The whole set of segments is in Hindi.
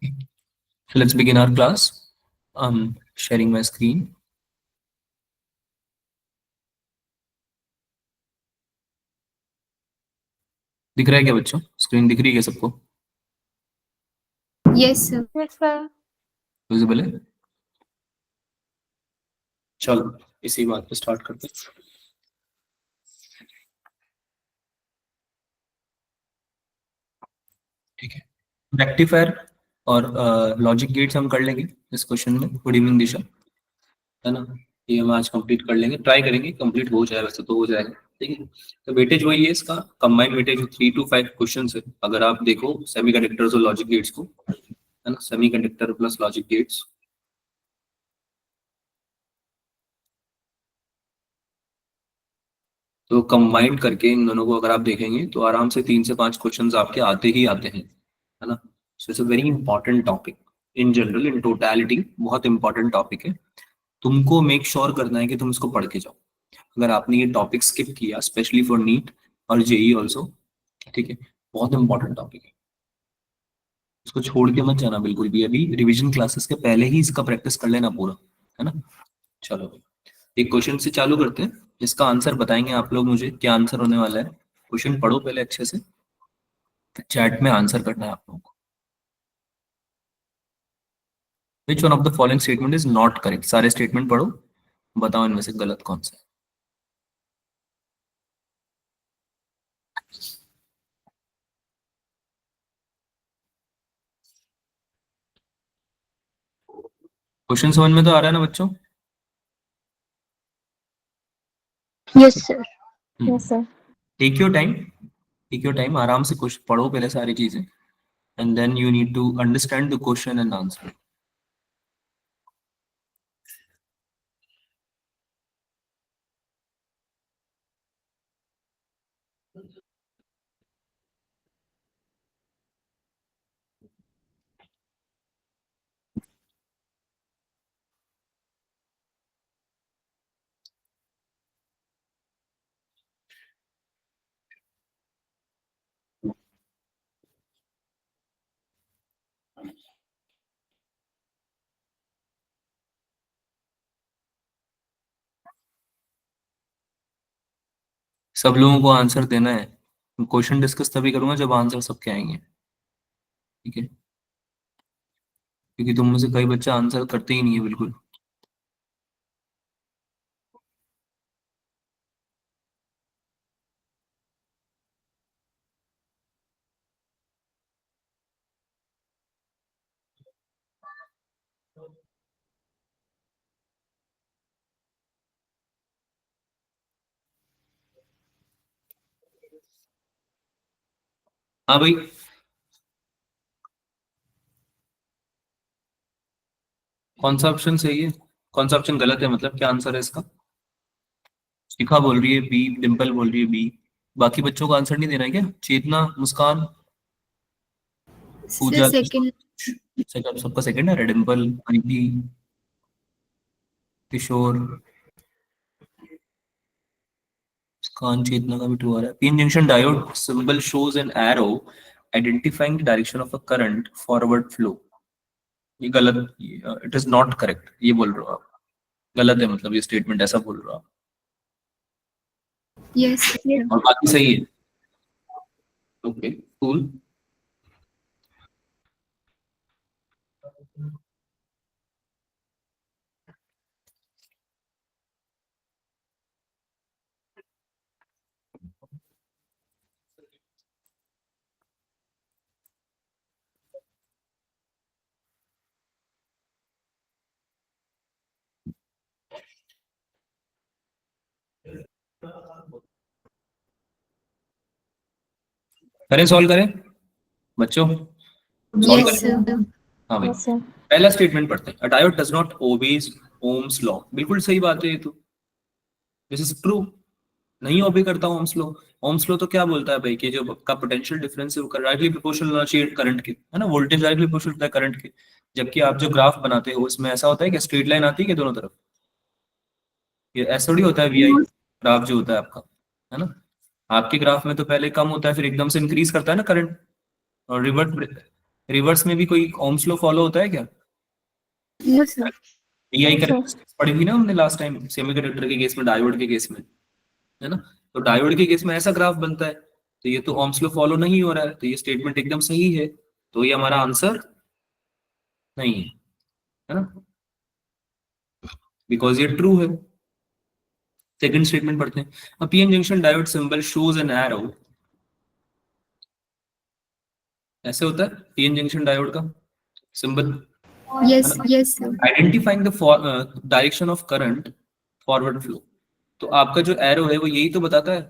Okay, so let's begin our class. I'm sharing my screen. दिख रहा है क्या बच्चों? स्क्रीन दिख रही है क्या सबको? Yes, sir. Yes, sir. Visible है? चलो इसी बात पे स्टार्ट करते हैं. ठीक है, रेक्टिफायर और लॉजिक गेट्स हम कर लेंगे इस क्वेश्चन में. गुड इवनिंग दिशा, है ना? ये हम आज कंप्लीट कर लेंगे, ट्राई करेंगे कंप्लीट हो जाए, वैसे तो हो जाएगा. ठीक है, तो वेटेज वही है इसका, कंबाइंड वेटेज 3 to 5 क्वेश्चन है. अगर आप देखो सेमीकंडक्टर्स और लॉजिक गेट्स को, है ना, सेमीकंडक्टर प्लस लॉजिक गेट्स, तो कंबाइंड करके इन दोनों को अगर आप देखेंगे तो आराम से 3 से 5 क्वेश्चंस आपके आते ही आते हैं, है ना. So it's a very important topic in general, in totality बहुत इंपॉर्टेंट टॉपिक है. तुमको मेक श्योर करना है कि तुम इसको पढ़ के जाओ. अगर आपने ये टॉपिक स्किप किया, स्पेशली फॉर नीट और जेई ऑल्सो, ठीक है, बहुत इंपॉर्टेंट टॉपिक है, इसको छोड़ के मत जाना बिल्कुल भी. अभी रिवीजन क्लासेस के पहले ही इसका प्रैक्टिस कर लेना पूरा, है ना. चलो एक क्वेश्चन से चालू करते हैं. इसका आंसर बताएंगे आप लोग मुझे, क्या आंसर होने वाला है. क्वेश्चन पढ़ो पहले अच्छे से, चैट में आंसर करना है आप लोगों को. Which one of the following statement is not correct. सारे स्टेटमेंट पढ़ो, बताओ इनमें से गलत कौन सा है. क्वेश्चन समझ में तो आ रहा है ना बच्चों? Yes, sir. Yes, sir. Take your time, take your time, आराम से कुछ पढ़ो पहले सारी चीजें, and then you need to understand the question and answer. सब लोगों को आंसर देना है. क्वेश्चन डिस्कस तभी करूंगा जब आंसर सबके आएंगे, ठीक है, क्योंकि तुम में से कई बच्चे आंसर करते ही नहीं है बिल्कुल. हाँ भाई, कौन सा ऑप्शन सही है, कौन सा ऑप्शन गलत है, मतलब क्या आंसर है इसका? शिखा बोल रही है बी, डिम्पल बोल रही है बी. बाकी बच्चों को आंसर नहीं देना है क्या? चेतना, मुस्कान, Sir, पूजा, second. सबका सेकंड है. डिम्पल, प्रीति, किशोर, मुस्कान, चेतना का भी ट्रू आ रहा है. PN junction diode symbol shows an arrow identifying the direction of a current forward flow. ये गलत, इट इज नॉट करेक्ट, ये बोल रहे हो आप. गलत है, मतलब ये स्टेटमेंट ऐसा बोल रहे हो आप, Yes, sir. और बाकी सही है. Okay cool. करें, सॉल्व करें बच्चों, सॉल्व Yes, करें. sir. हाँ भाई, Yes, sir. पहला स्टेटमेंट पढ़ते हैं. अ diode does not obeys Ohm's law. बिल्कुल सही बात है ये तो, दिस इज ट्रू. नहीं ओबे करता ओम्स लॉ. ओम्स लॉ तो क्या बोलता है भाई कि जो का पोटेंशियल डिफरेंस है वो डायरेक्टली प्रोपोर्शनल होना चाहिए करंट के, है ना. वोल्टेज डायरेक्टली प्रोपोर्शनल होता है करंट के. जबकि आप जो ग्राफ बनाते हो उसमें ऐसा होता है कि स्ट्रेट लाइन आती है कि दोनों तरफ, ये ऐसा थोड़ी होता है. वीआई ग्राफ जो होता है आपका, है ना, आपके ग्राफ में तो पहले कम होता है फिर एकदम से इंक्रीज करता है ना करंट, और रिवर्स रिवर्स में भी कोई ओम्स लॉ फॉलो होता है क्या? No, sir. Pi Sir. Characteristics पढ़ी थी ना हमने लास्ट टाइम, सेमीकंडक्टर के केस में, डायोड के केस में, है ना? तो डायोड के केस में ऐसा ग्राफ बनता है, तो ये तो ओम्स लॉ फॉलो नहीं हो रहा है, तो ये स्टेटमेंट एकदम सही है, तो ये हमारा आंसर नहीं है ना, बिकॉज ये ट्रू है। सेकंड स्टेटमेंट पढ़ते हैं। A PN junction diode symbol shows an arrow, ऐसे होता है पीएन जंक्शन डायोड का symbol, Yes, yes, sir. Identifying the direction of current forward flow. तो आपका जो एरो है वो यही तो बताता है,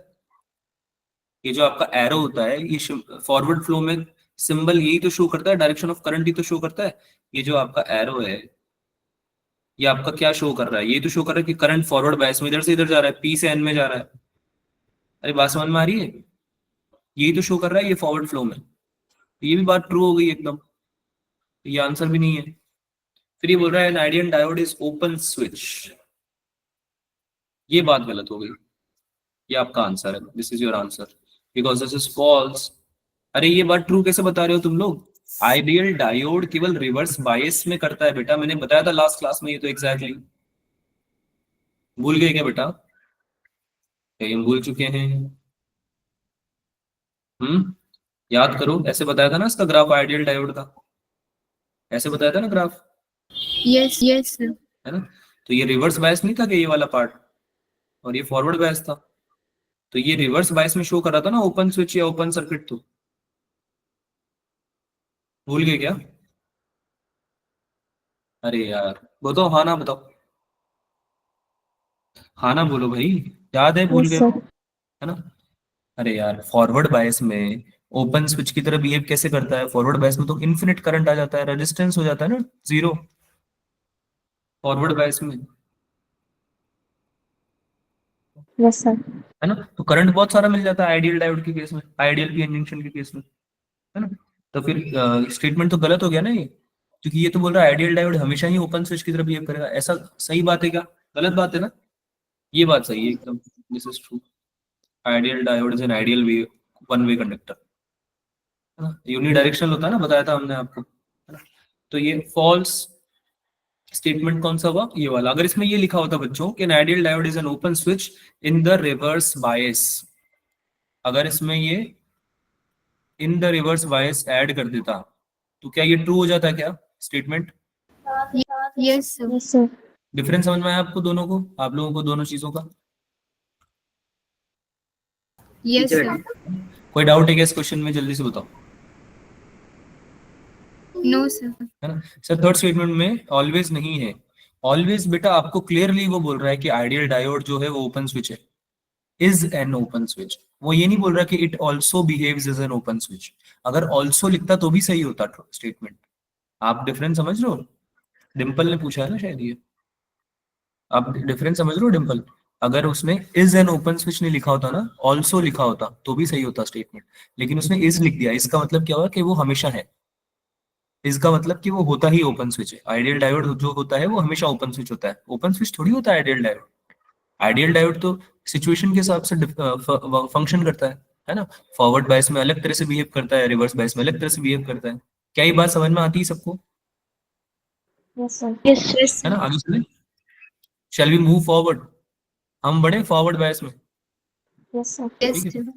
ये जो आपका एरो होता है ये फॉरवर्ड फ्लो में सिंबल यही तो शो करता है, डायरेक्शन ऑफ करंट ही तो शो करता है। ये जो आपका एरो है ये आपका क्या शो कर रहा है, ये तो शो कर रहा है कि करंट फॉरवर्ड बायस में इधर से इधर जा रहा है, पी से एन में जा रहा है। अरे बात समझ में आ रही है? यही तो शो कर रहा है ये फॉरवर्ड फ्लो में, तो ये भी बात ट्रू हो गई एकदम, तो ये आंसर भी नहीं है। फिर ये बोल रहा है an ideal diode is open switch, ये बात गलत हो गई, ये आपका आंसर है, this is your answer because this is false. अरे ये बात ट्रू कैसे बता रहे हो तुम लोग? आइडियल डायोड केवल रिवर्स बायस में करता है बेटा, मैंने बताया था लास्ट क्लास में ये तो एग्जैक्टली भूल गए क्या बेटा? क्या हम भूल चुके हैं? याद करो, ऐसे बताया था ना इसका ग्राफ आइडियल डायोड का, ऐसे बताया था ना ग्राफ, Yes, yes, sir. है ना? तो ये रिवर्स बायस नहीं था कि ये वाला पार्ट, और ये फॉरवर्ड बायस था, तो ये रिवर्स बायस में शो कर रहा था ना ओपन स्विच या ओपन सर्किट, तो भूल गए क्या? अरे यार बताओ, हाँ ना बताओ, हाँ ना बोलो भाई, याद है भूल Yes, गए sir. है ना? अरे यार फॉरवर्ड बायस में ओपन स्विच की तरह बिहेव कैसे करता है, फॉरवर्ड बायस में तो इन्फिनिट करंट आ जाता है, रेजिस्टेंस हो जाता है ना जीरो फॉरवर्ड बायस में, Yes, sir. है ना? तो करंट बहुत सारा मिल जाता है आइडियल डायोड के केस में, आइडियल पीएन जंक्शन के केस में, है ना? तो फिर स्टेटमेंट तो गलत हो गया ना ये, क्योंकि ये तो बोल रहा है आइडियल डायोड हमेशा ही ओपन स्विच की तरह बिहेव करेगा, ऐसा सही बात है क्या? गलत बात है ना? ये बात सही है एकदम, this is true, ideal diode is an ideal way one way conductor, है ना? यूनिडायरेक्शनल होता है ना, बताया था हमने आपको, है ना? तो ये फॉल्स स्टेटमेंट कौन सा हुआ, ये वाला। अगर इसमें ये लिखा होता बच्चों कि N ideal diode is an open switch in the reverse bias, अगर इसमें ये in the reverse bias add कर देता तो क्या ये ट्रू हो जाता क्या statement? Yes, sir. Yes, sir. Difference समझ में आया आपको दोनों को, आप लोगों को दोनों चीजों का? Yes, sir. कोई डाउट है क्या इस क्वेश्चन में, जल्दी से बताओ, No, sir. है ना? सर थर्ड स्टेटमेंट में ऑलवेज नहीं है, ऑलवेज बेटा आपको क्लियरली वो बोल रहा है कि आइडियल डायोड जो है वो ओपन स्विच है, इज एन ओपन स्विच, वो ये नहीं बोल रहा कि it also behaves as an open switch. अगर ऑल्सो लिखता तो भी सही होता स्टेटमेंट, आप डिफरेंस समझ रहे हो? डिम्पल ने पूछा है ना शायद ये, आप डिफरेंस समझ रहे हो डिम्पल? अगर उसने इज एन ओपन स्विच नहीं लिखा होता ना, ऑल्सो लिखा होता तो भी सही होता स्टेटमेंट, लेकिन उसने इज लिख दिया, इसका मतलब क्या हुआ कि वो हमेशा है, इसका मतलब कि वो होता ही ओपन स्विच है। आइडियल डायोड जो होता है वो हमेशा ओपन स्विच होता है, ओपन स्विच थोड़ी होता है आइडियल डायोड। आइडियल डायोड तो सिचुएशन के हिसाब से फंक्शन करता है ना? फॉरवर्ड बायस में अलग तरह से बिहेव करता है, रिवर्स बायस में अलग तरह से बिहेव करता है। क्या ये बात समझ में आती है सबको? Yes, sir. Yes, yes, है sir. ना? आगे चले, शैल वी मूव फॉरवर्ड, हम बढ़े फॉरवर्ड बायस में, Yes, sir. Yes, ठीक है? sir.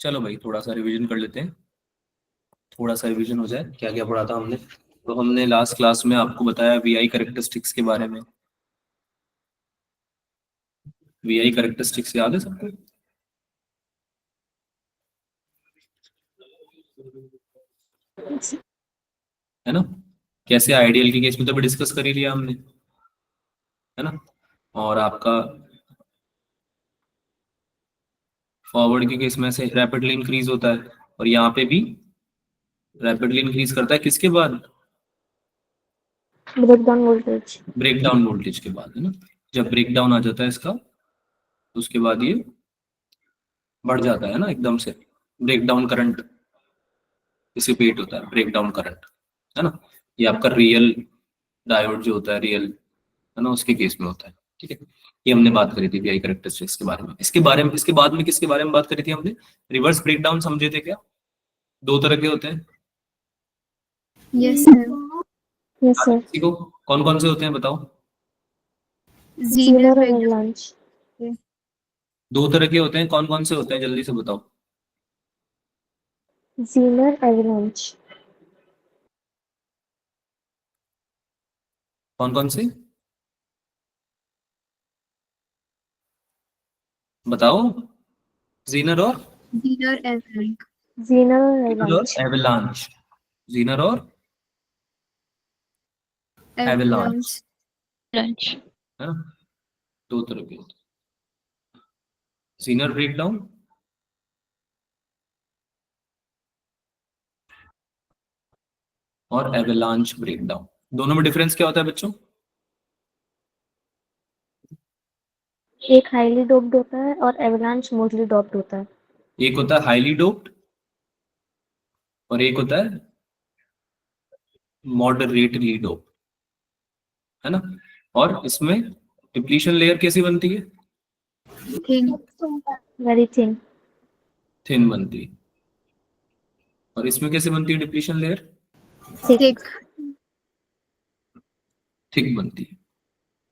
चलो भाई थोड़ा सा रिवीजन कर लेते हैं, थोड़ा सा रिवीजन हो जाए, क्या क्या पढ़ा था हमने। तो हमने लास्ट क्लास में आपको बताया वीआई कैरेक्टरिस्टिक्स के बारे में, वीआई कैरेक्टरिस्टिक्स याद है सबको? है ना? कैसे आइडियल के केस में तो भी डिस्कस कर ही लिया हमने, है ना? और आपका फॉरवर्ड के केस में से रैपिडली इंक्रीज होता है, और यहाँ पे भी रैपिडली इंक्रीज करता है, किसके बाद? Breakdown voltage. ब्रेकडाउन वोल्टेज के बाद, है ना? जब ब्रेकडाउन आ जाता है इसका तो उसके बाद ये बढ़ जाता है ना एकदम से, ब्रेकडाउन करंट डिसिपेट होता है, ब्रेकडाउन करंट, है ना? ये आपका रियल डायोड जो होता है, रियल, है ना, उसके केस में होता है, ठीक है? ये हमने बात करी थी वीआई कैरेक्टरिस्टिक्स के बारे में। इसके बारे में, इसके बाद में किसके बारे में बात करी थी हमने? रिवर्स ब्रेकडाउन समझे थे क्या? दो तरह के होते हैं। Yes, sir. Yes, sir. किसी को कौन कौन से होते हैं बताओ। Zener and Avalanche. दो तरह के होते हैं, कौन कौन से होते हैं जल्दी से बताओ। Zener Avalanche. कौन कौन से बताओ। जीनर और Zener Avalanche. Zener and Zener और Avalanche. एवलांच। जीनर और Avalanche. है ना, दो तरह के होते हैं। जीनर ब्रेकडाउन और एवलांच ब्रेकडाउन, दोनों में डिफरेंस क्या होता है बच्चों। एक हाईली डोप्ड होता है और एवलांच मोस्टली डोप्ड होता है। एक होता है हाईली डोप्ड और एक होता है मॉडरेटली डोप्ड, है ना। और इसमें डिप्लीशन लेयर कैसी बनती है, Thin. Very thin. थिन बनती है। और इसमें कैसे बनती है डिप्लीशन लेयर, Thick. थिक बनती है।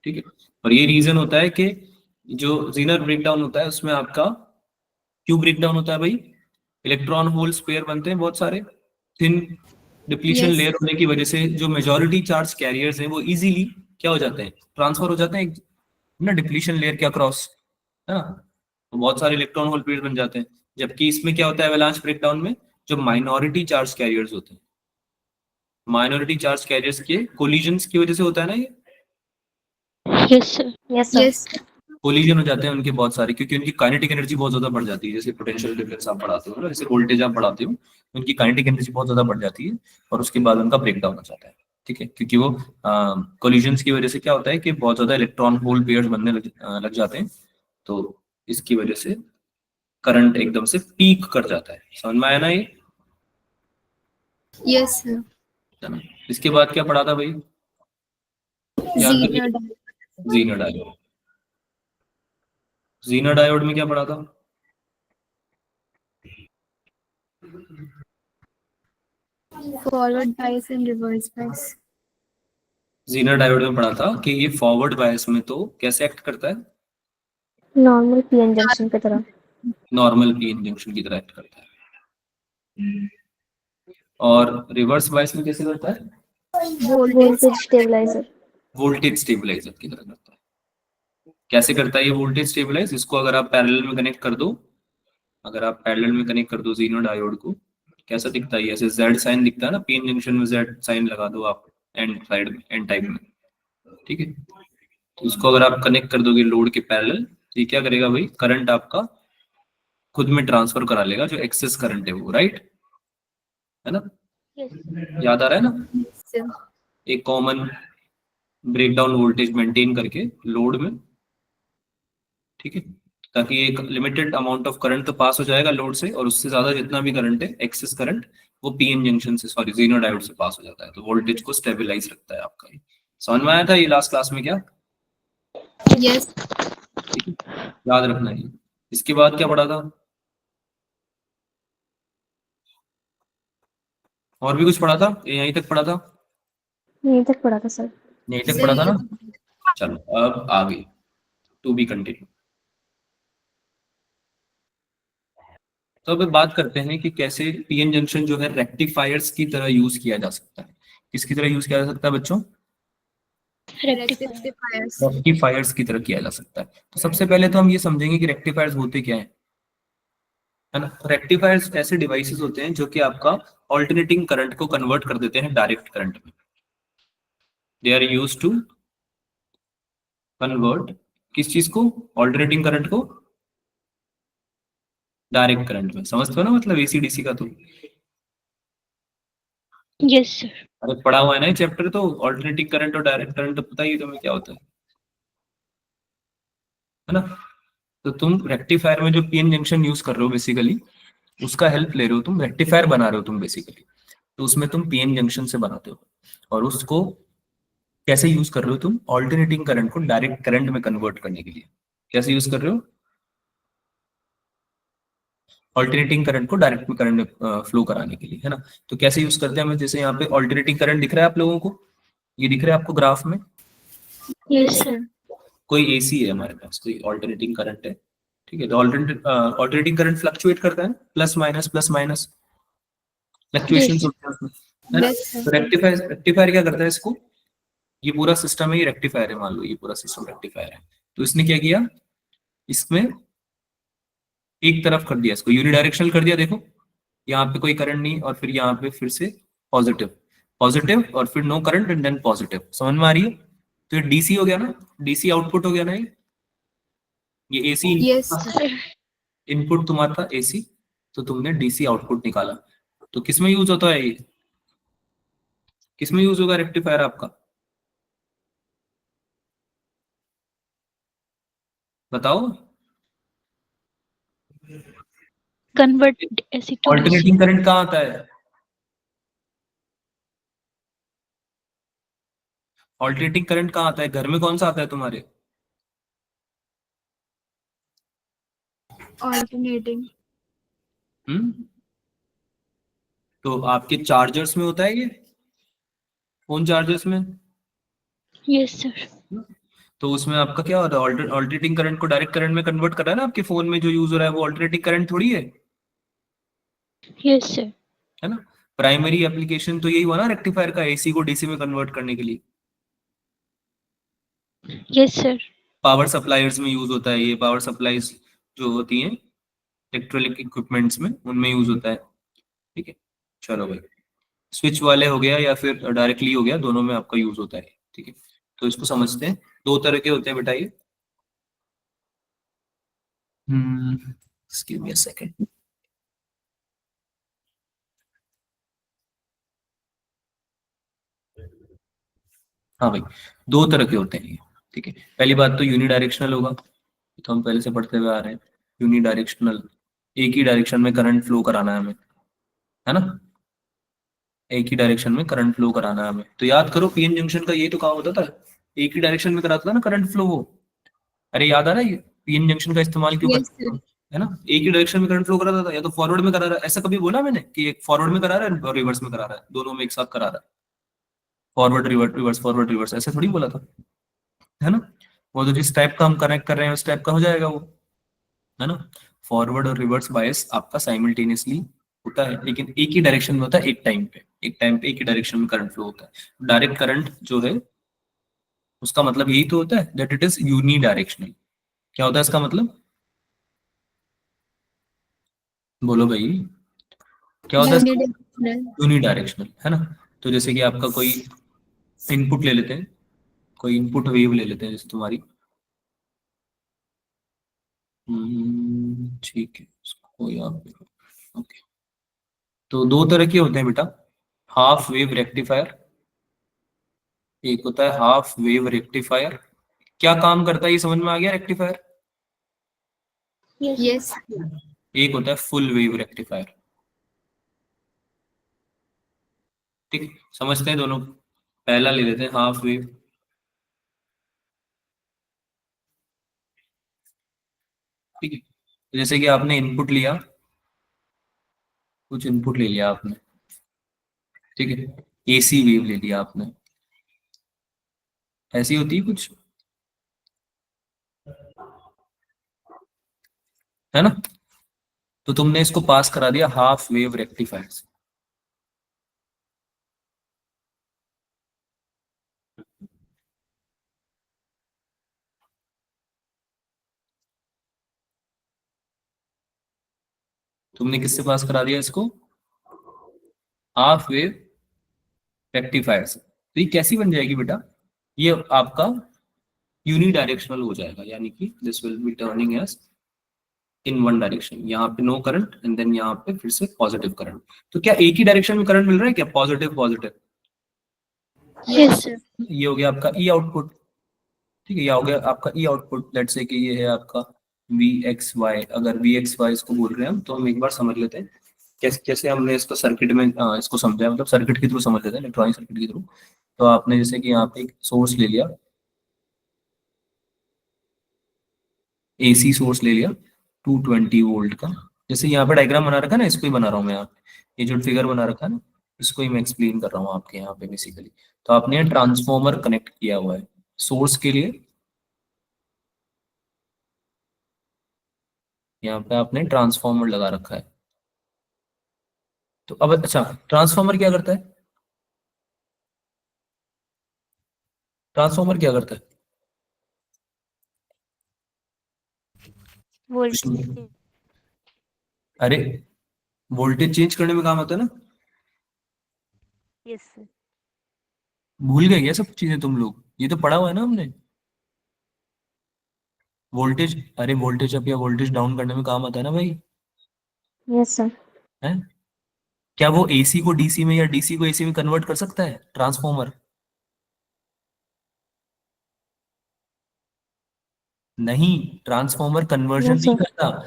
ठीक है, और ये रीजन होता है कि जो जीनर ब्रेकडाउन होता है उसमें आपका क्यों ब्रेकडाउन होता है भाई, इलेक्ट्रॉन होल्स पेयर बनते हैं बहुत सारे, थिन डिप्लीशन Yes. लेयर होने की वजह से जो मेजॉरिटी चार्ज कैरियर्स हैं वो इजीली क्या हो जाते हैं, ट्रांसफर हो जाते हैं ना डिप्लीशन लेयर के अक्रॉस, है ना। तो बहुत सारे इलेक्ट्रॉन होल पेयर बन जाते हैं। जबकि इसमें क्या होता है एवलांच ब्रेकडाउन में, जो माइनॉरिटी चार्ज कैरियर्स होते हैं, माइनॉरिटी चार्ज कैरियर्स के कोलिजन्स की वजह से होता है ना ये, yes sir. Yes sir. Yes. Collision हो जाते हैं उनके बहुत सारे, क्योंकि उनकी काइनेटिक एनर्जी बहुत ज्यादा बढ़ जाती है। जैसे पोटेंशियल डिफरेंस आप बढ़ाते हो ना, जैसे वोल्टेज आप बढ़ाते हो, उनकी काइनेटिक एनर्जी बहुत ज्यादा बढ़ जाती है और उसके बाद उनका ब्रेकडाउन हो जाता है। ठीक है, क्योंकि वो कोलिजन्स की वजह से क्या होता है कि बहुत ज्यादा इलेक्ट्रॉन होल पेयर्स बनने लग जाते हैं, तो इसकी वजह से करंट एकदम से पीक कर जाता है। समझ में आया ना ये। Yes, sir. है ना? इसके बाद क्या पढ़ा था भाई, याद Zener. करिए। जीनर डायोड, जीनर डायोड में क्या पढ़ा था, Forward bias and reverse bias. Zener diode में पढ़ा था कि ये फॉरवर्ड बायस में तो कैसे एक्ट करता है, नॉर्मल पीएन जंक्शन की तरह। नॉर्मल पीएन जंक्शन की तरह एक्ट करता है। और रिवर्स बायस में कैसे करता है, Voltage. Voltage stabiliser. Voltage stabiliser की तरह करता है। कैसे करता है ये वोल्टेज स्टेबलाइज, इसको अगर आप पैरेलल में कनेक्ट कर दो, अगर आप पैरेलल में कनेक्ट कर दो जीनो डायोड को, कैसा दिखता है, ऐसे जेड साइन दिखता है ना, पीएन जंक्शन में जेड साइन लगा दो आप एंड साइड में, एंड टाइप में। ठीक है, तो उसको अगर आप कनेक्ट कर दोगे लोड के पैरेलल, तो ये क्या करेगा भाई, करंट आपका खुद में ट्रांसफर करा लेगा, जो एक्सेस करंट है वो, राइट, है ना। याद आ रहा है ना, Yes, sir. एक कॉमन ब्रेकडाउन वोल्टेज मेंटेन करके लोड में, ठीक है, ताकि एक लिमिटेड अमाउंट ऑफ करंट तो पास हो जाएगा लोड से, और उससे ज्यादा जितना भी करंट है एक्सेस करंट, वो पीएन जंक्शन से, सॉरी जीनो डायोड से पास हो जाता है, तो वोल्टेज को स्टेबलाइज रखता है आपका। ये समझ में आया था ये लास्ट क्लास में क्या, Yes. ठीक है, याद रखना है। इसके बाद क्या पढ़ा था, और भी कुछ पढ़ा था, ये यहीं तक पढ़ा था, यहीं तक पढ़ा था सर। यहीं तक पढ़ा था ना। चलो अब आगे टू बी कंटिन्यू। तो अब बात करते हैं कि कैसे पीएन जंक्शन जो है रेक्टिफायर्स की तरह यूज किया जा सकता है। किसकी तरह यूज किया जा सकता है बच्चों, Rectifiers. रेक्टिफायर्स की तरह किया जा सकता है। तो सबसे पहले तो हम ये समझेंगे कि रेक्टिफायर्स होते क्या है ना। रेक्टिफायर्स ऐसे डिवाइसेस होते हैं जो कि आपका ऑल्टरनेटिंग करंट को कन्वर्ट कर देते हैं डायरेक्ट करंट में। They are used to convert किस चीज को, ऑल्टरनेटिंग करंट को डायरेक्ट करंट में। समझते हो ना मतलब एसी डीसी का तो, यस सर। अरे पढ़ा हुआ है ना चैप्टर, तो ऑल्टरनेटिंग करंट और डायरेक्ट करंट तो पता ही है तुम्हें क्या होता है ना। तो तुम रेक्टिफायर में जो पीएन जंक्शन यूज कर रहे हो बेसिकली, उसका हेल्प ले रहे हो, तुम रेक्टिफायर बना रहे हो तुम बेसिकली, तो उसमें तुम पीएन जंक्शन से बनाते हो, और उसको कैसे यूज कर रहे हो तुम, ऑल्टरनेटिंग करंट को डायरेक्ट करंट में कन्वर्ट करने के लिए। कैसे यूज कर रहे हो, ऑल्टरनेटिंग करंट को डायरेक्ट करंट में फ्लो कराने के लिए, है ना। तो कैसे यूज करते हैं हमें, जैसे यहाँ पे ऑल्टरनेटिंग करंट दिख रहा है आप लोगों को, ये दिख रहा है आपको ग्राफ में, Yes, sir. कोई एसी है हमारे पास, कोई ऑल्टरनेटिंग करंट है, ठीक है। तो ऑल्टरनेटिंग करंट फ्लक्चुएट करता है, प्लस माइनस फ्लक्चुएशन Yes. होते हैं उसमें, है ना। Yes, sir. तो रेक्टिफायर क्या करता है इसको, ये पूरा सिस्टम है, ये रेक्टिफायर है, मान लो ये पूरा सिस्टम रेक्टिफायर है। तो इसने क्या किया, इसमें एक तरफ कर दिया, इसको यूनिडायरेक्शनल कर दिया। देखो यहाँ पे कोई करंट नहीं, और फिर यहाँ पे फिर से पॉजिटिव पॉजिटिव, और फिर no current and then positive, समझ में आ रही है। तो ये डीसी हो गया ना, डीसी आउटपुट हो गया ना, ये एसी Yes, sir. इनपुट तुम्हारा था एसी, तो तुमने डीसी आउटपुट निकाला। तो किसमें यूज होता है ये, किसमें यूज होगा रेक्टिफायर आपका, बताओ। convert AC to DC. Alternating current कहाँ आता है, ऑल्टरनेटिंग करंट कहाँ आता है, घर में कौन सा आता है तुम्हारे, Alternating. तो आपके चार्जर्स में होता है ये, फोन चार्जर्स में, Yes, sir. तो उसमें आपका क्या होता है, ऑल्टरनेटिंग करंट को डायरेक्ट करंट में कन्वर्ट कर रहा है ना। आपके फोन में जो यूज हो रहा है वो ऑल्टरनेटिंग करंट थोड़ी Yes, sir. है ना। प्राइमरी एप्लीकेशन तो यही हुआ ना रेक्टिफायर का, एसी को डीसी में कन्वर्ट करने के लिए। Yes, sir. पावर सप्लायर्स में यूज होता है ये, पावर सप्लाईज जो होती हैं इलेक्ट्रॉनिक इक्विपमेंट्स में, उनमें यूज होता है, ठीक है। चलो भाई, स्विच वाले हो गया या फिर डायरेक्टली हो गया, दोनों में आपका यूज होता है, ठीक है। तो इसको समझते हैं, दो तरह के होते हैं बेटा ये। Give me a second. हाँ भाई, दो तरह के होते हैं ये, ठीक है। पहली बात तो यूनिडायरेक्शनल होगा, तो हम पहले से पढ़ते हुए आ रहे हैं। यूनिडायरेक्शनल, एक ही डायरेक्शन में करंट फ्लो कराना है हमें, है ना, एक ही डायरेक्शन में करंट फ्लो कराना है हमें। तो याद करो पीएन जंक्शन का ये तो काम होता था, एक ही डायरेक्शन में कराता था ना करंट फ्लो वो, अरे याद आ रहा है ये पीएन जंक्शन का इस्तेमाल क्यों Yes, करते sir. हैं, है ना। एक ही डायरेक्शन में करंट फ्लो कराता था, या तो फॉरवर्ड में करा रहा है, ऐसा कभी बोला मैंने कि एक फॉरवर्ड में करा रहा है और रिवर्स में करा रहा है, दोनों में एक साथ करा रहा है, forward reverse reverse forward reverse, ऐसे थोड़ी बोला था, है ना। वो तो जिस टाइप का हम कनेक्ट कर रहे हैं उस टाइप का हो जाएगा वो, है ना। फॉरवर्ड और रिवर्स बायस आपका साइमल्टेनियसली होता है, लेकिन एक ही डायरेक्शन में होता है, एक टाइम पे एक ही डायरेक्शन में करंट फ्लो होता है। डायरेक्ट करंट जो है उसका मतलब यही तो होता है that it is unidirectional. क्या होता है इसका मतलब, बोलो भाई, क्या होता है इसका, Unidirectional. यूनी डायरेक्शनल, है ना। तो जैसे कि आपका कोई इनपुट ले लेते हैं, कोई इनपुट वेव ले लेते हैं, जैसे तुम्हारी, ठीक है, इसको यहाँ पे, ओके। तो दो तरह के होते हैं बेटा, हाफ वेव रेक्टिफायर, एक होता है हाफ वेव रेक्टिफायर। क्या काम करता है ये समझ में आ गया रेक्टिफायर। Yes. Yes. एक होता है फुल वेव रेक्टिफायर, ठीक, समझते हैं दोनों। पहला ले लेते हैं हाफ वेव, ठीक है। जैसे कि आपने इनपुट लिया, कुछ इनपुट ले लिया आपने, ठीक है, एसी वेव ले लिया आपने, ऐसी होती है कुछ, है ना। तो तुमने इसको पास करा दिया हाफ वेव रेक्टिफायर से, तुमने किससे पास करा दिया इसको, हाफ वेव रेक्टिफायर से। तो ये कैसी बन जाएगी बेटा, ये आपका यूनिडायरेक्शनल हो जाएगा, यानी कि this will be turning as in one direction, यहाँ पे नो करंट एंड देन यहाँ पे फिर से पॉजिटिव करंट। तो क्या एक ही डायरेक्शन में करंट मिल रहा है क्या, पॉजिटिव पॉजिटिव, Yes, sir. ये हो गया आपका ई आउटपुट, ठीक है। ये हो गया आपका ई आउटपुट, लेट्स से कि ये है आपका वी एक्स वाई, अगर वी एक्स वाई इसको बोल रहे हैं हम, तो हम एक बार समझ लेते हैं कैसे कैसे हमने इसको सर्किट में इसको समझा है, मतलब सर्किट के थ्रू समझ लेते हैं, इलेक्ट्रॉनिक सर्किट के थ्रू। तो आपने जैसे कि यहाँ पे एक सोर्स ले लिया, एसी सोर्स ले लिया 220 वोल्ट का, जैसे यहाँ पे डायग्राम बना रखा है ना, इसको ही बना रहा हूँ मैं यहाँ पे, ये जो फिगर बना रखा है ना, इसको ही मैं एक्सप्लेन कर रहा हूँ आपके यहाँ पे बेसिकली। तो आपने ट्रांसफॉर्मर कनेक्ट किया हुआ है सोर्स के लिए, यहाँ पे आपने ट्रांसफॉर्मर लगा रखा है। तो अब अच्छा, ट्रांसफॉर्मर क्या करता है? ट्रांसफॉर्मर क्या करता है? कुछ नहीं। वोल्टेज। अरे वोल्टेज चेंज करने में काम आता है ना। Yes sir. भूल गए क्या सब चीजें तुम लोग? ये तो पढ़ा हुआ है ना हमने। वोल्टेज, अरे वोल्टेज अप या वोल्टेज डाउन करने में काम आता है ना भाई। Yes sir. है? क्या वो एसी को डीसी में या डीसी को एसी में कन्वर्ट कर सकता है ट्रांसफॉर्मर? नहीं, ट्रांसफॉर्मर कन्वर्जन नो नहीं सर। करता।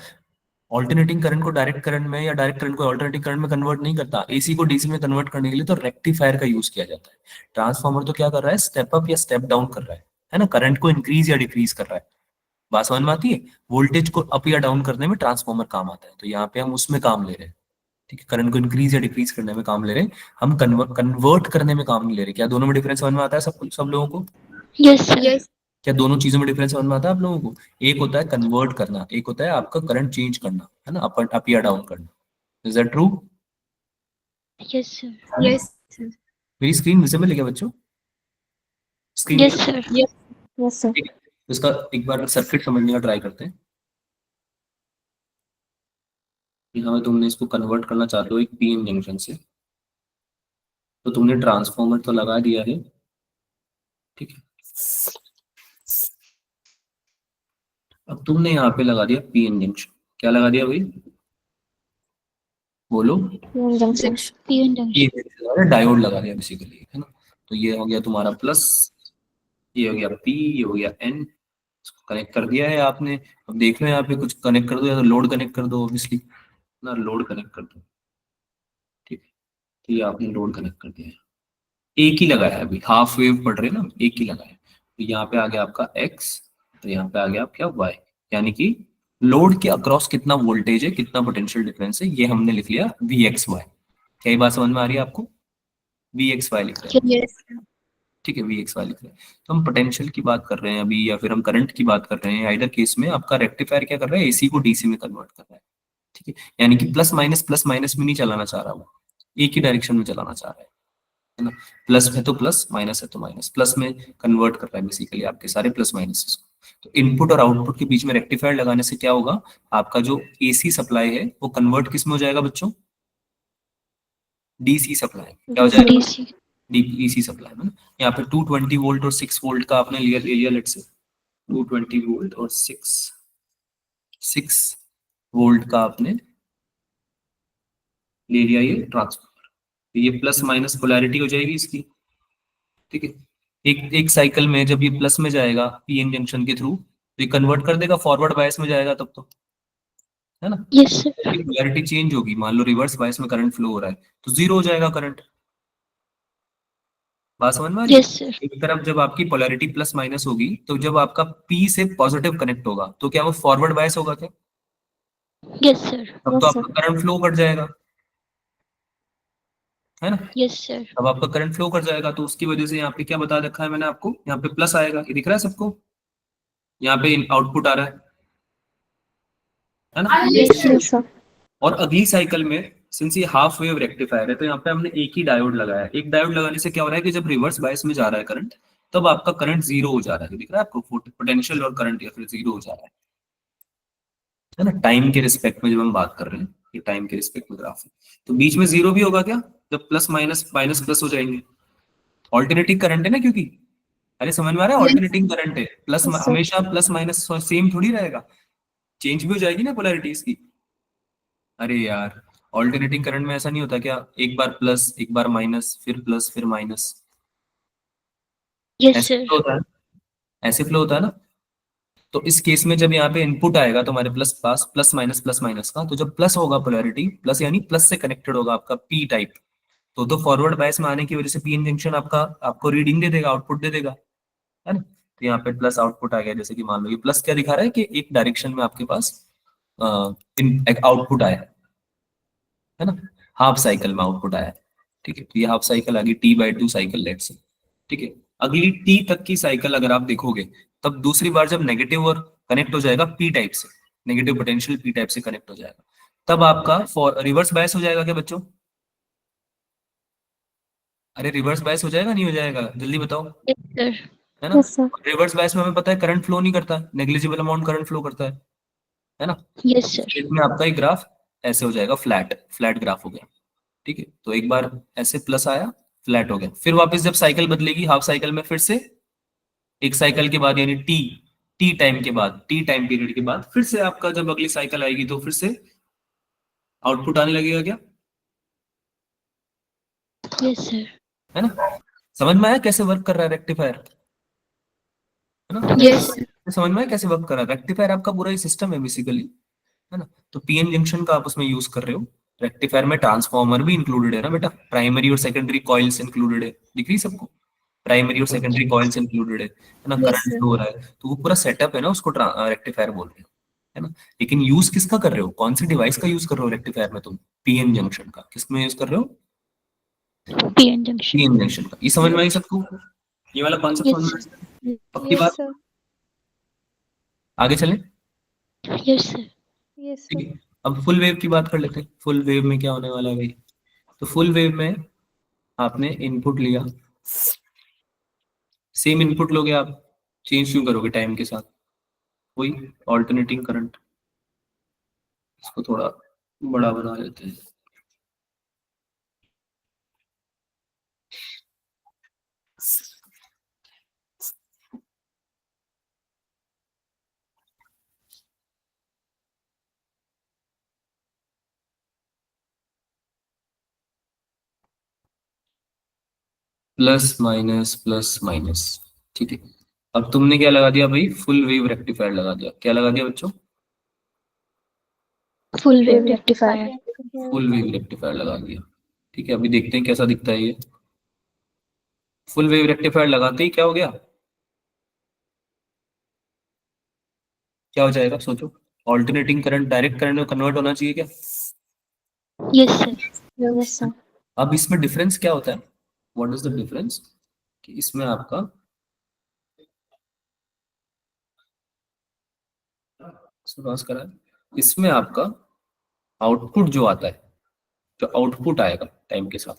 ऑल्टरनेटिंग करंट को डायरेक्ट करंट में या डायरेक्ट करंट को ऑल्टरनेटिंग करंट में कन्वर्ट नहीं करता। एसी को डीसी में कन्वर्ट करने के लिए तो रेक्टिफायर का यूज किया जाता है। ट्रांसफॉर्मर तो क्या कर रहा है, स्टेप अप या स्टेप डाउन कर रहा है ना, करंट को इंक्रीज या डिक्रीज कर रहा है। बात समझ में आती है? वोल्टेज को अप या डाउन करने में ट्रांसफॉर्मर काम आता है, तो यहाँ पे हम उसमें काम ले रहे हैं। ठीक है, करंट को इंक्रीज या डिक्रीज करने में काम ले रहे हैं, हम कन्वर्ट करने में काम नहीं ले रहे। क्या दोनों में डिफरेंस समझ में आता है सब लोगों को? Yes, sir. क्या दोनों चीजों में डिफरेंस समझ में आता है आप लोगों को? एक होता है कन्वर्ट करना, एक होता है आपका करंट चेंज करना, है ना, अप या डाउन करना। Is that true? Yes, sir. Yes, sir. मेरी स्क्रीन विजिबल है क्या बच्चों? Screen? Yes, sir. Yes. Yes sir. ठीक है, तो इसका एक बार सर्किट समझने का ट्राई करते हैं कि हमें, तुमने इसको कन्वर्ट करना चाहते हो एक पीएन जंक्शन से, तो तुमने ट्रांसफॉर्मर तो लगा दिया है, ठीक है। अब तुमने यहाँ पे लगा दिया पीएन जंक्शन। क्या लगा दिया भाई? बोलो। PN junction. PN junction. ये डायोड लगा दिया बेसिकली, है ना। तो ये हो गया तुम्हारा प्लस, ये हो गया पी, ये हो गया एन। कनेक्ट कर दिया है आपने। अब देख लो यहाँ पे कुछ कनेक्ट कर दो, या तो लोड कनेक्ट कर दो ऑब्वियसली ना, लोड कनेक्ट कर दो। ठीक है, तो ये आपने लोड कनेक्ट कर दिया है। एक ही लगाया है अभी, हाफ वेव पढ़ रहे हैं ना, एक ही लगाया है। तो यहाँ पे आ गया आपका एक्स, तो यहाँ पे आ गया क्या, वाई। यानी कि लोड के अक्रॉस कितना वोल्टेज है, कितना पोटेंशियल डिफरेंस है, ये हमने लिख लिया वी एक्स वाई। क्या ये बात समझ में आ रही है आपको? वी एक्स वाई लिख रहे हैं, Yes. ठीक है, वी एक्स वाई लिख रहे हैं। तो हम पोटेंशियल की बात कर रहे हैं अभी, या फिर हम करंट की बात कर रहे हैं। आइदर केस में आपका रेक्टिफायर क्या कर रहा है, एसी को डीसी में कन्वर्ट कर रहा है। ठीक है, यानी कि प्लस माइनस में नहीं चलाना चाह रहा वो, एक ही डायरेक्शन में चलाना चाह रहा है ना। प्लस है तो प्लस, माइनस है तो माइनस, प्लस में कन्वर्ट कर रहा है बेसिकली आपके सारे प्लस माइनस को। तो इनपुट और आउटपुट के बीच में रेक्टिफायर लगाने से क्या होगा, आपका जो एसी सप्लाई है वो कन्वर्ट किस में हो जाएगा बच्चों? DC supply. क्या हो जाएगा? DC. डीसी सप्लाई में ना। यहाँ पे 220 वोल्ट और 6 वोल्ट का आपने लिया एरिया, लेट से 220 वोल्ट और 6 वोल्ट का आपने ले लिया ये ट्रांसफार्मर। तो ये प्लस माइनस पोलैरिटी हो जाएगी इसकी। ठीक है, एक एक साइकिल में जब ये प्लस में जाएगा पीएन जंक्शन के थ्रू, तो ये कन्वर्ट कर देगा फॉरवर्ड बायस में जाएगा तब तो, है ना। Yes, sir. पोलैरिटी चेंज होगी, मान लो रिवर्स बायस में करंट फ्लो हो रहा है, तो जीरो हो जाएगा करंट। बात समझ में आ रही है? Yes, sir. एक तरफ जब आपकी पोलैरिटी प्लस माइनस होगी, तो जब आपका पी से पॉजिटिव कनेक्ट होगा, तो क्या वो फॉरवर्ड बायस होगा क्या? Yes, sir. तब तो यस सर। आपका करंट फ्लो कट जाएगा, है ना। Yes, sir. अब आपका करंट फ्लो कर जाएगा, तो उसकी वजह से यहाँ पे क्या बता रखा है मैंने आपको, यहाँ पे प्लस आएगा, ये दिख रहा है सबको, यहाँ पे आउटपुट आ रहा है ना। Yes, sir. Yes sir. और अगली साइकिल में, सिंस ये हाफ वेव रेक्टिफायर है, तो यहाँ पे हमने एक ही डायोड लगाया है। एक डायोड लगाने से क्या हो रहा है कि जब रिवर्स बायस में जा रहा है करंट, तब आपका करंट जीरो हो जा रहा है, दिख रहा है आपको, पोटेंशियल और करंट या फिर जीरो हो जा रहा है ना। टाइम के रिस्पेक्ट में जब हम बात कर रहे हैं, ये टाइम के रिस्पेक्ट में ग्राफ है, तो बीच में जीरो भी होगा क्या, जब प्लस माइनस माइनस प्लस हो जाएंगे। ऑल्टरनेटिंग करंट है ना, क्योंकि अरे समझ में आ रहा है, Yes. ऑल्टरनेटिंग करंट है, प्लस यस सर। हमेशा प्लस माइनस सेम थोड़ी रहेगा, चेंज भी हो जाएगी ना पोलैरिटी इसकी। अरे यार, ऑल्टरनेटिंग करंट में ऐसा नहीं होता क्या, एक बार प्लस एक बार माइनस फिर प्लस फिर माइनस, Yes, ऐसे sir. फ्लो होता है, ऐसे फ्लो होता है ना। तो इस केस में जब यहाँ पे इनपुट आएगा तो हमारे प्लस माइनस का, तो जब प्लस होगा पोलैरिटी प्लस, यानी प्लस से कनेक्टेड होगा आपका पी टाइप, तो फॉरवर्ड बायस में आने की वजह से पी जंक्शन आपका आपको रीडिंग दे देगा, आउटपुट दे देगा, है ना। तो यहाँ पे प्लस आउटपुट आ गया, जैसे कि मान लो ये प्लस क्या दिखा रहा है कि एक डायरेक्शन में आपके पास आउटपुट आया है ना, हाफ साइकिल में आउटपुट आया, ठीक है। तो ये हाफ साइकिल आ गई T/2 साइकिल लेट से, ठीक है। अगली T तक की साइकिल अगर आप देखोगे, तब दूसरी बार जब नेगेटिव और कनेक्ट हो जाएगा P टाइप से, नेगेटिव पोटेंशियल P टाइप से कनेक्ट हो जाएगा, तब आपका फॉर रिवर्स बायस हो जाएगा क्या बच्चों? अरे रिवर्स बायस हो जाएगा नहीं हो जाएगा, जल्दी बताओ, Yes, sir. है ना। Yes sir. रिवर्स बायस में हमें पता है करंट फ्लो नहीं करता, नेग्लिजिबल अमाउंट करंट फ्लो करता है ना। Yes, sir. इसमें आपका एक ग्राफ ऐसे हो जाएगा, फ्लैट फ्लैट ग्राफ हो गया, ठीक है। तो एक बार ऐसे प्लस आया, फ्लैट हो गया, फिर वापस जब साइकिल बदलेगी हाफ साइकिल में, फिर से एक साइकिल के बाद यानी टी टाइम के बाद, टी टाइम पीरियड के बाद फिर से आपका जब अगली साइकिल आएगी तो फिर से आउटपुट आने लगेगा क्या, Yes, sir. है ना। समझ में आया कैसे वर्क कर रहा है रेक्टिफायर, है ना। Yes, sir. समझ में आया कैसे वर्क कर रहा है रेक्टिफायर, आपका पूरा ही सिस्टम है बेसिकली, है ना। तो पीएन जंक्शन का आप उसमें यूज कर रहे हो, रेक्टिफायर में ट्रांसफॉर्मर भी इंक्लूडेड है ना बेटा, प्राइमरी और सेकेंडरी कॉइल्स इंक्लूडेड है, दिख रही सबको, प्राइमरी और सेकेंडरी कॉइल्स इंक्लूडेड है ना, Yes, करंट sir. फ्लो हो रहा है, तो वो पूरा सेटअप है ना, उसको रेक्टिफायर बोल रहे हो, है ना। लेकिन यूज किसका कर रहे हो, कौन सी डिवाइस का यूज कर रहे हो रेक्टिफायर में तुम, पीएन जंक्शन का, किसमें यूज कर रहे हो, PN junction. पीएन जंक्शन का। ये समझ में आई सबको, ये वाला कॉन्सेप्ट Yes, समझ में sir. आया? पक्की Yes, बात, sir. आगे चलें, Yes, sir. Yes, ठीक sir. है। अब फुल वेव की बात कर लेते हैं, फुल वेव में क्या होने वाला है भाई। तो फुल वेव में आपने इनपुट लिया, सेम इनपुट लोगे आप, चेंज क्यों करोगे टाइम के साथ, वही ऑल्टरनेटिंग करंट। इसको थोड़ा बड़ा बना लेते हैं, प्लस माइनस, ठीक है। अब तुमने क्या लगा दिया भाई, फुल वेव रेक्टिफायर लगा दिया, क्या लगा दिया बच्चों, Full wave wave rectifier. Rectifier. Full wave rectifier लगा दिया, ठीक है। अभी देखते हैं कैसा दिखता है ये, फुल वेव रेक्टिफायर लगाते ही क्या हो गया, क्या हो जाएगा सोचो, ऑल्टरनेटिंग करंट डायरेक्ट करंट में कन्वर्ट होना चाहिए क्या। Yes, sir. Yes sir. अब इसमें डिफरेंस क्या होता है, व्हाट इज द डिफरेंस, कि इसमें आपका सुनास करा है, इसमें आपका आउटपुट जो आता है, जो आउटपुट आएगा टाइम के साथ,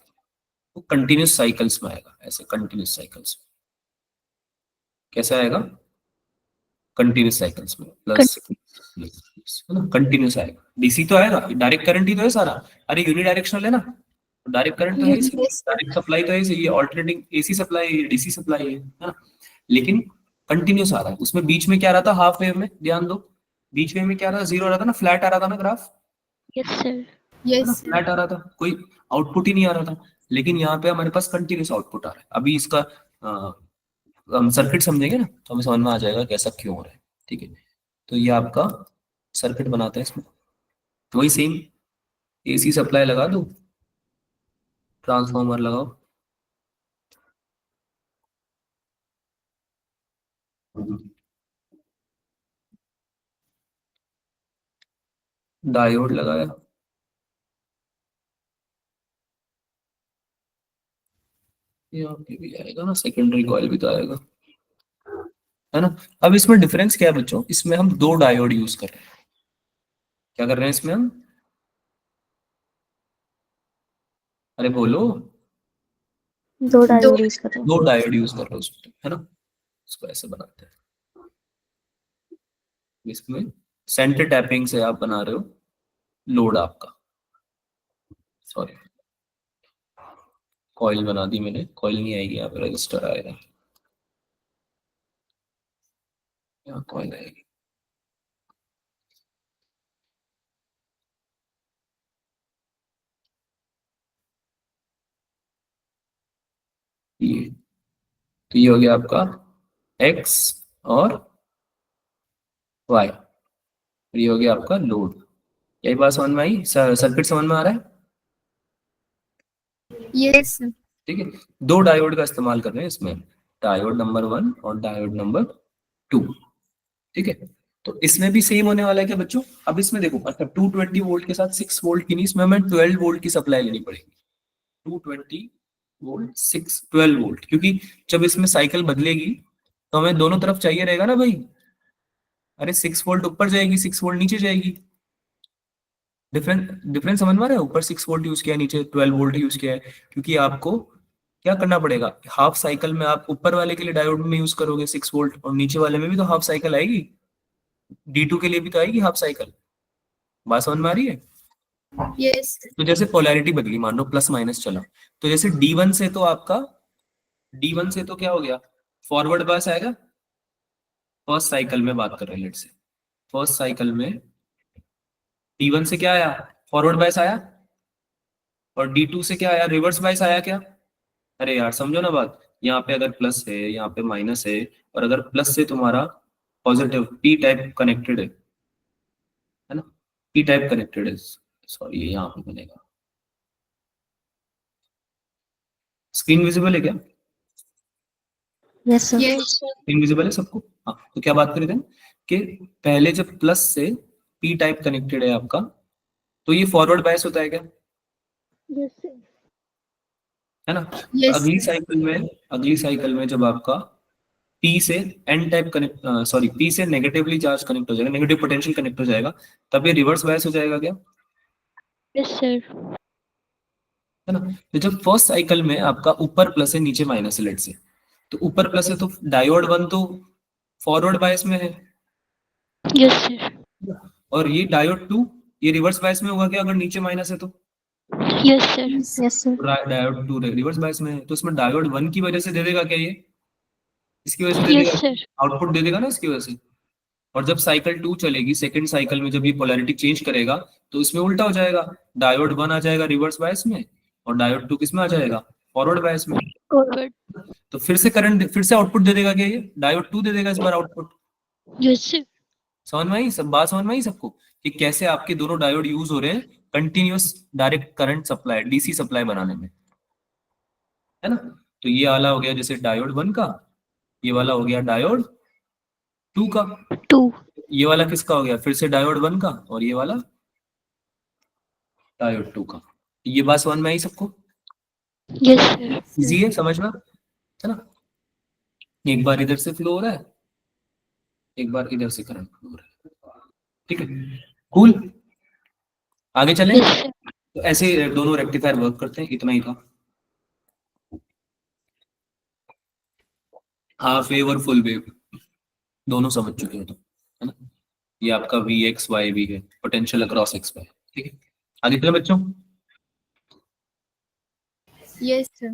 वो कंटिन्यूस साइकिल्स में आएगा, ऐसे कंटिन्यूस साइकिल्स, कैसे आएगा, कंटिन्यूस साइकिल्स में, प्लस है ना, कंटिन्यूस आएगा। डीसी तो आएगा, डायरेक्ट करंट ही तो है सारा, अरे यूनिडायरेक्शनल है ना, डायरेक्ट करंट तो है ही, डायरेक्ट सप्लाई तो है ही, ये alternating AC supply DC supply है ना। लेकिन कंटिन्यूस आ रहा है, उसमें बीच में क्या रहा था, हाफ वेव में ध्यान दो, बीच वेव में क्या रहा था, जीरो आ रहा था ना, फ्लैट आ रहा था ना ग्राफ, Yes, sir. है ना, Yes, sir. फ्लैट आ रहा था, कोई आउटपुट ही नहीं आ रहा था। लेकिन यहाँ पे हमारे पास कंटिन्यूस आउटपुट आ रहा है। अभी इसका हम सर्किट समझेंगे ना, तो हमें समझ में आ जाएगा कैसा क्यों हो रहा है, ठीक है। तो ये आपका सर्किट बनाते हैं, इसमें वही सेम एसी सप्लाई लगा दो, ट्रांसफॉर्मर लगाओ, डायोड लगाया, यहाँ पे भी आएगा ना, सेकेंडरी कॉइल भी तो आएगा, है ना। अब इसमें डिफरेंस क्या है बच्चों, इसमें हम दो डायोड यूज कर रहे हैं, क्या कर रहे हैं इसमें हम, अरे बोलो, दो डायोड यूज कर रहे दो डायोड यूज कर रहे हो उसमें, है ना। इसको ऐसे बनाते हैं, इसमें सेंटर टैपिंग से आप बना रहे हो लोड आपका, सॉरी कॉइल बना दी मैंने, कॉइल नहीं आएगी यहाँ पे, रजिस्टर आएगा, यहाँ कॉइल आएगी, ये तो ये हो गया आपका एक्स और वाई, ये हो गया आपका लोड। यही बात समझ में आई, सर्किट समझ में आ रहा है, Yes, sir. ठीक है। दो डायोड का इस्तेमाल कर रहे हैं इसमें, डायोड नंबर 1 और डायोड नंबर 2, ठीक है। तो इसमें भी सेम होने वाला है क्या बच्चों? अब इसमें देखो, अच्छा 220 वोल्ट के साथ 6 वोल्ट की नहीं, इसमें हमें 12 वोल्ट की सप्लाई लेनी पड़ेगी। 220 वोल्ट 6 12 वोल्ट, क्योंकि जब इसमें साइकिल बदलेगी तो हमें दोनों तरफ चाहिए रहेगा ना भाई। अरे 6 वोल्ट ऊपर जाएगी, 6 वोल्ट नीचे जाएगी। डिफरेंस डिफरेंस समझ में आ रहा है? ऊपर 6 वोल्ट यूज किया है, नीचे 12 वोल्ट यूज किया है, क्योंकि आपको क्या करना पड़ेगा, हाफ साइकिल में आप ऊपर वाले के लिए डायोड में यूज करोगे 6 वोल्ट, और नीचे वाले में भी तो हाफ साइकिल आएगी, D2 के लिए भी तो आएगी हाफ साइकिल। बात समझ में आ रही है? Yes. तो जैसे पोलैरिटी बदली, मान लो प्लस माइनस चला, तो जैसे D1 से तो आपका, D1 से तो क्या हो गया, फॉरवर्ड बायस आएगा। फर्स्ट साइकिल में बात कर रहे हैं, लेट्स से फर्स्ट साइकिल में D1 से क्या आया, फॉरवर्ड बायस आया, और D2 से क्या आया, रिवर्स बायस आया क्या? अरे यार समझो ना बात, यहाँ पे अगर प्लस है, यहाँ पे माइनस है, और अगर प्लस से तुम्हारा पॉजिटिव पी टाइप कनेक्टेड है ना, पी टाइप कनेक्टेड है, सॉरी ये यहाँ पे बनेगा। स्क्रीन विजिबल है क्या? Yes sir. Yes. Screen visible है सबको? हाँ, तो क्या बात कर रहे थे कि पहले जब प्लस से पी टाइप कनेक्टेड है आपका, तो ये फॉरवर्ड बायस होता है क्या? Yes sir. है ना? Yes. अगली साइकिल में जब आपका पी से N type connect, sorry P से नेगेटिवली चार्ज कनेक्ट हो जाएगा, नेगेटिव पोटेंशियल कनेक्ट हो जाएगा, तब ये रिवर्स बायस हो जाएगा क्या? Yes, sir. है ना? तो जब फर्स्ट साइकिल में आपका ऊपर प्लस है नीचे माइनस है, लेट से, तो ऊपर प्लस है तो डायोड 1 तो फॉरवर्ड बायस में है, Yes, sir. और ये डायोड 2 ये रिवर्स बायस में होगा क्या अगर नीचे माइनस है तो? Yes, sir. Yes sir. Diode 2 reverse bias में है, तो इसमें डायोड 1 की वजह से दे देगा क्या, ये इसकी वजह से दे Yes, देगा, sir. आउटपुट दे देगा ना इसकी वजह से। और जब साइकिल 2 चलेगी, सेकंड साइकिल में जब ये पोलैरिटी चेंज करेगा, तो इसमें उल्टा हो जाएगा, डायोड 1 आ जाएगा रिवर्स बायस में, और डायोड 2 किस में आ जाएगा, फॉरवर्ड बायस में। Forward. तो फिर से करंट, फिर से आउटपुट दे देगा क्या, ये डायोड 2 दे देगा इस बार आउटपुट। Yes, sir. समझ में आई सब बात? समझ में आई सबको कि कैसे आपके दोनों डायोड यूज हो रहे हैं continuous direct current supply, DC supply बनाने में, है ना? तो ये वाला हो गया जैसे डायोड 1 का, ये वाला हो गया डायोड 2 का, 2. ये वाला किसका हो गया, फिर से डायोड 1 का, और ये वाला डायोड 2 का। ये बात समझ में आई सबको? Yes, sir. इजी है समझना, है ना? एक बार इधर से फ्लो हो रहा है, एक बार इधर से करंट फ्लो हो रहा है, ठीक है, कूल। आगे चलें? Yes, sir. तो ऐसे दोनों रेक्टिफायर वर्क करते हैं, इतना ही था। हाफ वेव और फुल वेव दोनों समझ चुके हो तुम, है ना? ये आपका वी एक्स वाई भी है, पोटेंशियल अक्रॉस एक्स वाई, ठीक है। आगे चलो बच्चों, Yes, sir.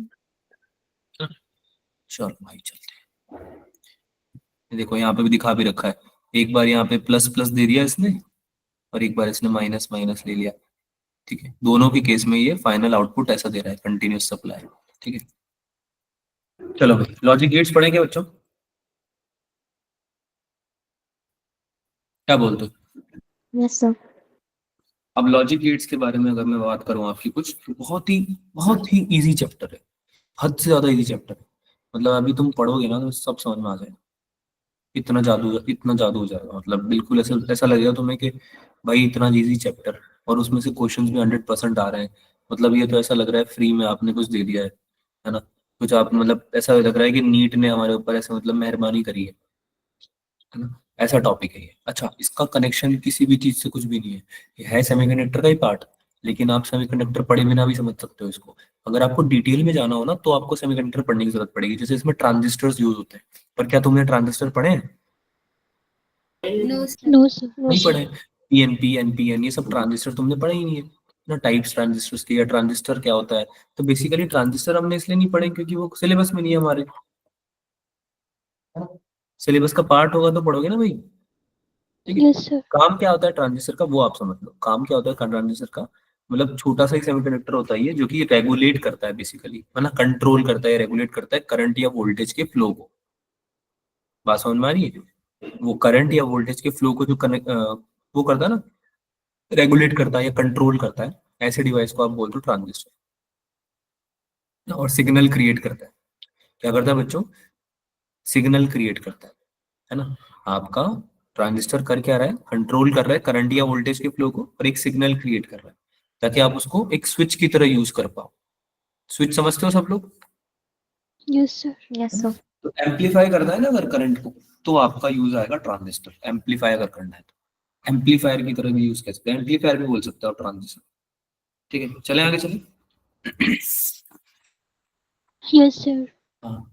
चलो भाई चलते हैं। ये देखो यहाँ पे भी दिखा भी रखा है, एक बार यहाँ पे प्लस प्लस दे दिया इसने, और एक बार इसने माइनस माइनस ले लिया, ठीक है। दोनों के केस में ये फाइनल आउटपुट ऐसा दे रहा है, कंटिन्यूअस सप्लाई, ठीक है। चलो भाई लॉजिक गेट्स पढ़ेंगे बच्चों, क्या बोलते हो? Yes sir. अब लॉजिक गेट्स के बारे में अगर मैं बात करूं आपकी कुछ, तो बहुत ही इजी चैप्टर है, हद से ज्यादा इजी चैप्टर है। मतलब अभी तुम पढ़ोगे ना तो सब समझ में आ जाएगा, इतना जादू हो जाएगा, मतलब बिल्कुल ऐसा ऐसा लगेगा तुम्हें कि भाई इतना इजी चैप्टर, और उसमें से क्वेश्चंस भी 100% आ रहे हैं। मतलब ये तो ऐसा लग रहा है फ्री में आपने कुछ दे दिया है ना? कुछ आप मतलब ऐसा लग रहा है कि नीट ने हमारे ऊपर ऐसे मतलब मेहरबानी करी है ना? ऐसा टॉपिक है ये। अच्छा, इसका कनेक्शन किसी भी चीज से कुछ भी नहीं है, ये है सेमीकंडक्टर का ही पार्ट, लेकिन आप सेमीकंडक्टर पढ़े बिना भी समझ सकते हो इसको। अगर आपको डिटेल में जाना हो ना तो आपको सेमीकंडक्टर पढ़ने की जरूरत पड़ेगी, जैसे इसमें ट्रांजिस्टर्स यूज होते हैं। पर क्या तुमने ट्रांजिस्टर पढ़े हैं? No, sir. No, sir. नहीं पढ़े। पीएनपी एनपीएन ये सब ट्रांजिस्टर तुमने पढ़े ही नहीं है ना, टाइप्स ट्रांजिस्टर्स के, या ट्रांजिस्टर क्या होता है। तो बेसिकली ट्रांजिस्टर हमने इसलिए नहीं पढ़े क्योंकि वो सिलेबस में नहीं है हमारे, सिलेबस का पार्ट होगा तो पढ़ोगे ना भाई, ठीक है। Yes, sir. काम क्या होता है ट्रांजिस्टर का वो आप समझ लो, काम क्या होता है ट्रांजिस्टर का, मतलब छोटा सा एक सेमीकंडक्टर होता है ये, जो कि रेगुलेट करता है बेसिकली, है ना, कंट्रोल करता है, रेगुलेट करता है करंट या वोल्टेज के फ्लो को। बात समझ में आ रही है? वो करंट या वोल्टेज के फ्लो को जो कनेक्ट वो करता है ना, रेगुलेट करता है या कंट्रोल करता है, ऐसे डिवाइस को आप बोलते हो ट्रांजिस्टर। और सिग्नल क्रिएट करता है, क्या करता है बच्चों? सिग्नल क्रिएट करता है ना आपका ट्रांजिस्टर कर क्या रहा है, कंट्रोल कर रहा है करंट या वोल्टेज के फ्लो को और एक सिग्नल क्रिएट कर रहा है ताकि आप उसको एक स्विच की तरह यूज कर पाओ। स्विच समझते हो सब लोग? Yes, sir. Yes sir. तो एम्पलीफाई करना है ना अगर करंट को, तो आपका यूज आएगा ट्रांजिस्टर। एम्पलीफाई अगर करना है तो एम्पलीफायर की तरह भी यूज कर सकते हैं, एम्पलीफायर भी बोल सकते हो ट्रांजिस्टर। ठीक है, चले आगे चले। Yes, sir. हाँ,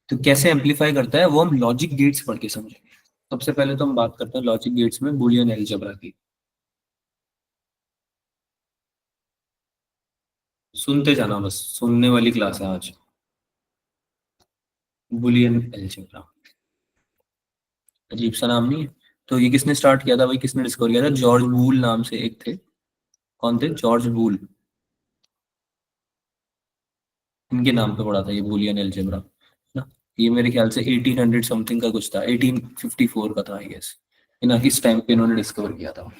तो कैसे एम्पलीफाई करता है वो हम लॉजिक गेट्स पढ़ के समझेंगे। सबसे पहले तो हम बात करते हैं लॉजिक गेट्स में बूलियन अलजेब्रा की। सुनते जाना, बस सुनने वाली क्लास है आज। बूलियन अलजेब्रा अजीब सा नाम नहीं है? तो ये किसने स्टार्ट किया था भाई, किसने डिस्कवर किया था? जॉर्ज बूल नाम से एक थे। कौन थे? जॉर्ज बूल। इनके नाम पे पड़ा था ये बूलियन अलजेब्रा ना। ये मेरे ख्याल से 1800 समथिंग का कुछ था, 1854 का था आई गेस। ना किस टाइम पे इन्होंने डिस्कवर किया था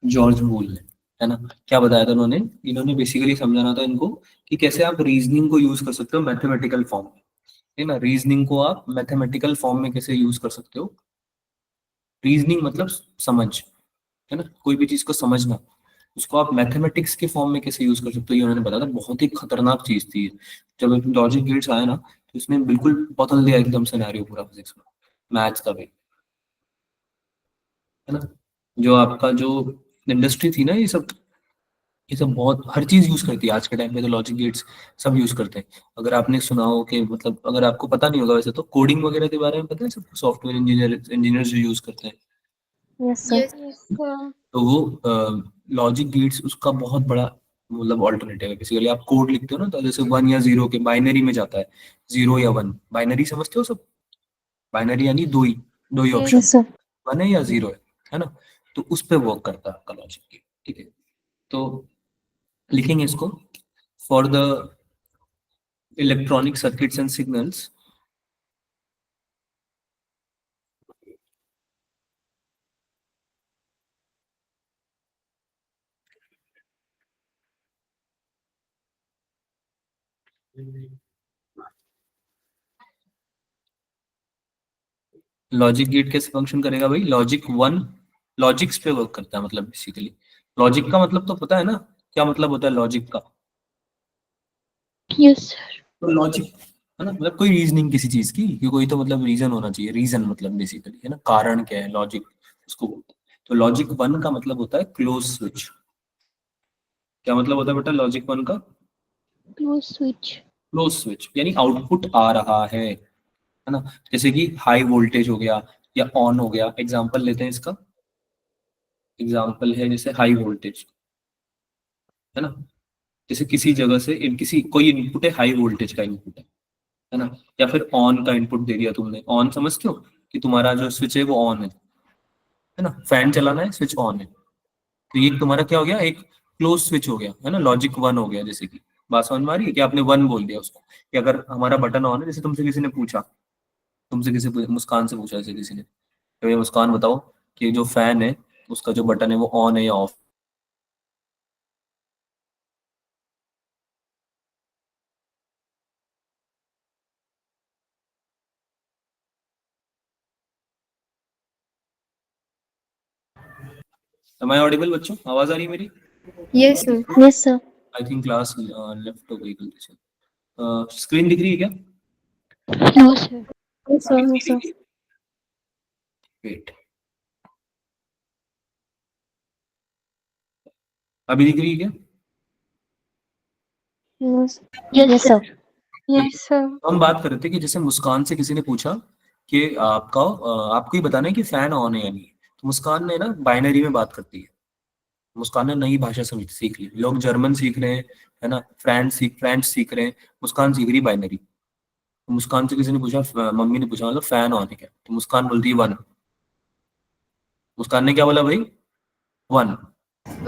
जॉर्ज बूल ने, है ना। क्या बताया था उन्होंने? इन्होंने बेसिकली समझाना था इनको कि कैसे आप रीजनिंग को यूज कर सकते हो मैथमेटिकल फॉर्म में, है ना। रीजनिंग को आप मैथमेटिकल फॉर्म में कैसे यूज कर सकते हो। रीजनिंग मतलब समझ, है ना, कोई भी चीज को समझना, उसको आप मैथमेटिक्स के फॉर्म में कैसे यूज कर सकते हो, ये उन्होंने बताया था। बहुत ही खतरनाक चीज थी ये। जब लॉजिक गेट्स आया ना तो इसने बिल्कुल बदल दिया एकदम सिनेरियो पूरा फिजिक्स में, मैथ्स का भी, है ना। जो आपका जो इंडस्ट्री थी ना, ये सब बहुत हर चीज यूज करती है आज के टाइम पे, तो लॉजिक गेट्स सब यूज करते हैं। अगर आपने सुना हो कि मतलब, अगर आपको पता नहीं होगा वैसे तो कोडिंग वगैरह के बारे में पता है सबको, सॉफ्टवेयर इंजीनियर जो यूज करते हैं, यस सर। Yes. तो वो लॉजिक गेट्स उसका बहुत बड़ा मतलब ऑल्टरनेटिव है। बेसिकली आप कोड लिखते हो ना, तो जैसे 1 या 0 के बाइनरी में जाता है, 0 या 1 बाइनरी समझते हो सब। बाइनरी यानी दो ही ऑप्शन, यस सर। 1 है या 0 है ना। तो उस पे वर्क करता है आपका लॉजिक गेट। ठीक है, तो लिखेंगे इसको, for the electronic circuits and signals logic gate कैसे फंक्शन करेगा भाई? लॉजिक 1 लॉजिक्स पे वर्क करता है, मतलब बेसिकली लॉजिक का मतलब तो पता है ना, क्या मतलब होता है लॉजिक का? Yes, sir. तो लॉजिक है ना, मतलब कोई रीजनिंग किसी चीज की, कि कोई तो मतलब रीजन होना चाहिए। रीजन मतलब बेसिकली, है ना, कारण क्या है, लॉजिक उसको बोलते हैं। तो लॉजिक 1 का मतलब होता है क्लोज स्विच। क्या मतलब होता है बेटा लॉजिक 1 का? Close switch. क्लोज स्विच यानी आउटपुट आ रहा है ना। जैसे कि हाई वोल्टेज हो गया या ऑन हो गया, एग्जांपल लेते हैं इसका। एग्जांपल है जैसे हाई वोल्टेज, है ना। जैसे किसी जगह से किसी कोई इनपुट है, हाई वोल्टेज का इनपुट है ना। या फिर ऑन का इनपुट दे दिया तुमने। ऑन समझते हो कि तुम्हारा जो स्विच है वो ऑन है ना। फैन चलाना है, स्विच ऑन है, तो ये तुम्हारा क्या हो गया, एक क्लोज स्विच हो गया, है ना। लॉजिक 1 हो गया। जैसे कि बात समझ में आ रही है कि आपने 1 बोल दिया उसको, कि अगर हमारा बटन ऑन है, जैसे तुमसे किसी ने पूछा, मुस्कान से पूछा, जैसे किसी ने, तो ये मुस्कान बताओ कि जो फैन है उसका जो बटन है वो ऑन है या ऑफ? एम आई ऑडिबल बच्चों? आवाज आ रही है मेरी? Yes, sir. Yes sir. I think class left हो गई गलती से। स्क्रीन दिख रही है क्या? No, sir. Yes sir. Yes sir. Wait, अभी दिख रही है क्या? Yes. Yes, yes sir. Sir. Yes, sir. तो हम बात कर रहे थे कि जैसे मुस्कान से किसी ने पूछा कि आपको ही बताना है कि फैन ऑन है या नहीं, तो मुस्कान ने ना बाइनरी में बात करती है। मुस्कान ने नई भाषा समझ सीख ली। लोग जर्मन सीख रहे हैं, है ना, फ्रेंच सीख रहे हैं, मुस्कान सीख रही बाइनरी। तो मुस्कान से किसी ने पूछा, मम्मी ने पूछा मतलब फैन ऑन है क्या, तो मुस्कान बोलती है 1। मुस्कान ने क्या बोला भाई? 1। वन।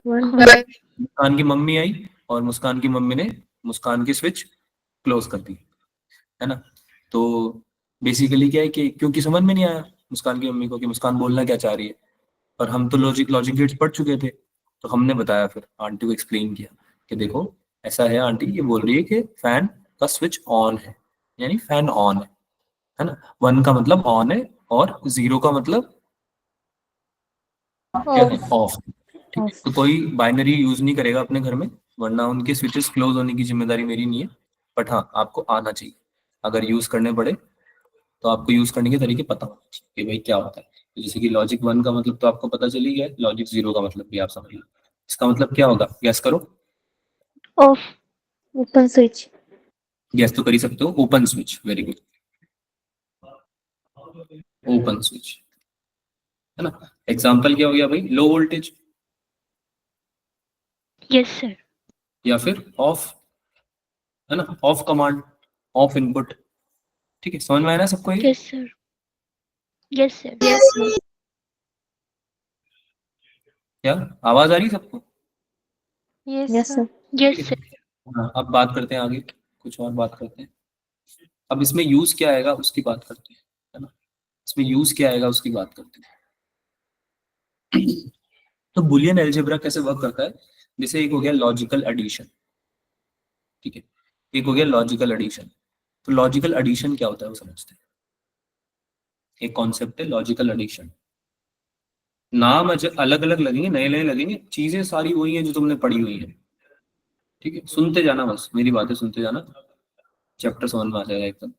One. मुस्कान की मम्मी आई और मुस्कान की मम्मी ने मुस्कान की स्विच क्लोज कर दी, है ना। तो बेसिकली क्या है कि क्योंकि समझ में नहीं आया मुस्कान की मम्मी को कि मुस्कान बोलना क्या चाह रही है, और हम तो लॉजिक लॉजिक गेट्स पढ़ चुके थे, तो हमने बताया, फिर आंटी को एक्सप्लेन किया कि देखो ऐसा है आंटी, ये बोल रही है कि फैन का स्विच ऑन है, यानी फैन ऑन है ना। 1 का मतलब ऑन है और 0 का मतलब क्या है? ऑफ। ठीक है, Off. तो कोई बाइनरी यूज नहीं करेगा अपने घर में, वरना उनके स्विचेस क्लोज होने की जिम्मेदारी मेरी नहीं है। बट हाँ, आपको आना चाहिए। अगर यूज करने पड़े तो आपको यूज करने के तरीके पता होने चाहिए कि भाई क्या होता है। तो जैसे कि लॉजिक 1 का मतलब तो आपको पता चली गया, लॉजिक 0 का मतलब भी आप समझ लो। इसका मतलब क्या होगा, गैस करो। Off. Open switch. गैस तो कर ही सकते हो, open switch. Very good, open switch, है ना। एग्जाम्पल क्या हो गया भाई, लो वोल्टेज Yes, sir. या फिर ऑफ, है ना, ऑफ कमांड, ऑफ इनपुट। ठीक है, समझ में आया ना सबको ये? Yes, sir. Yes, sir. Yes, sir. क्या आवाज आ रही है सबको? Yes, Yes, sir. sir. Yes, ठीक sir. है, हाँ, अब बात करते हैं आगे, कुछ और बात करते हैं। अब इसमें यूज क्या आएगा उसकी बात करते हैं, है ना। इसमें यूज क्या आएगा उसकी बात करते हैं। तो बुलियन अलजेब्रा कैसे वर्क करता है, जैसे एक हो गया लॉजिकल एडिशन, ठीक है, एक हो गया लॉजिकल एडिशन। तो लॉजिकल एडिशन क्या होता है वो समझते हैं। एक कॉन्सेप्ट है लॉजिकल एडिशन। नाम अलग अलग लगेंगे, नए नए लगेंगे, चीजें सारी वही हैं जो तुमने पढ़ी हुई है। ठीक है, सुनते जाना, बस मेरी बातें सुनते जाना, चैप्टर समझ में आ जाएगा एकदम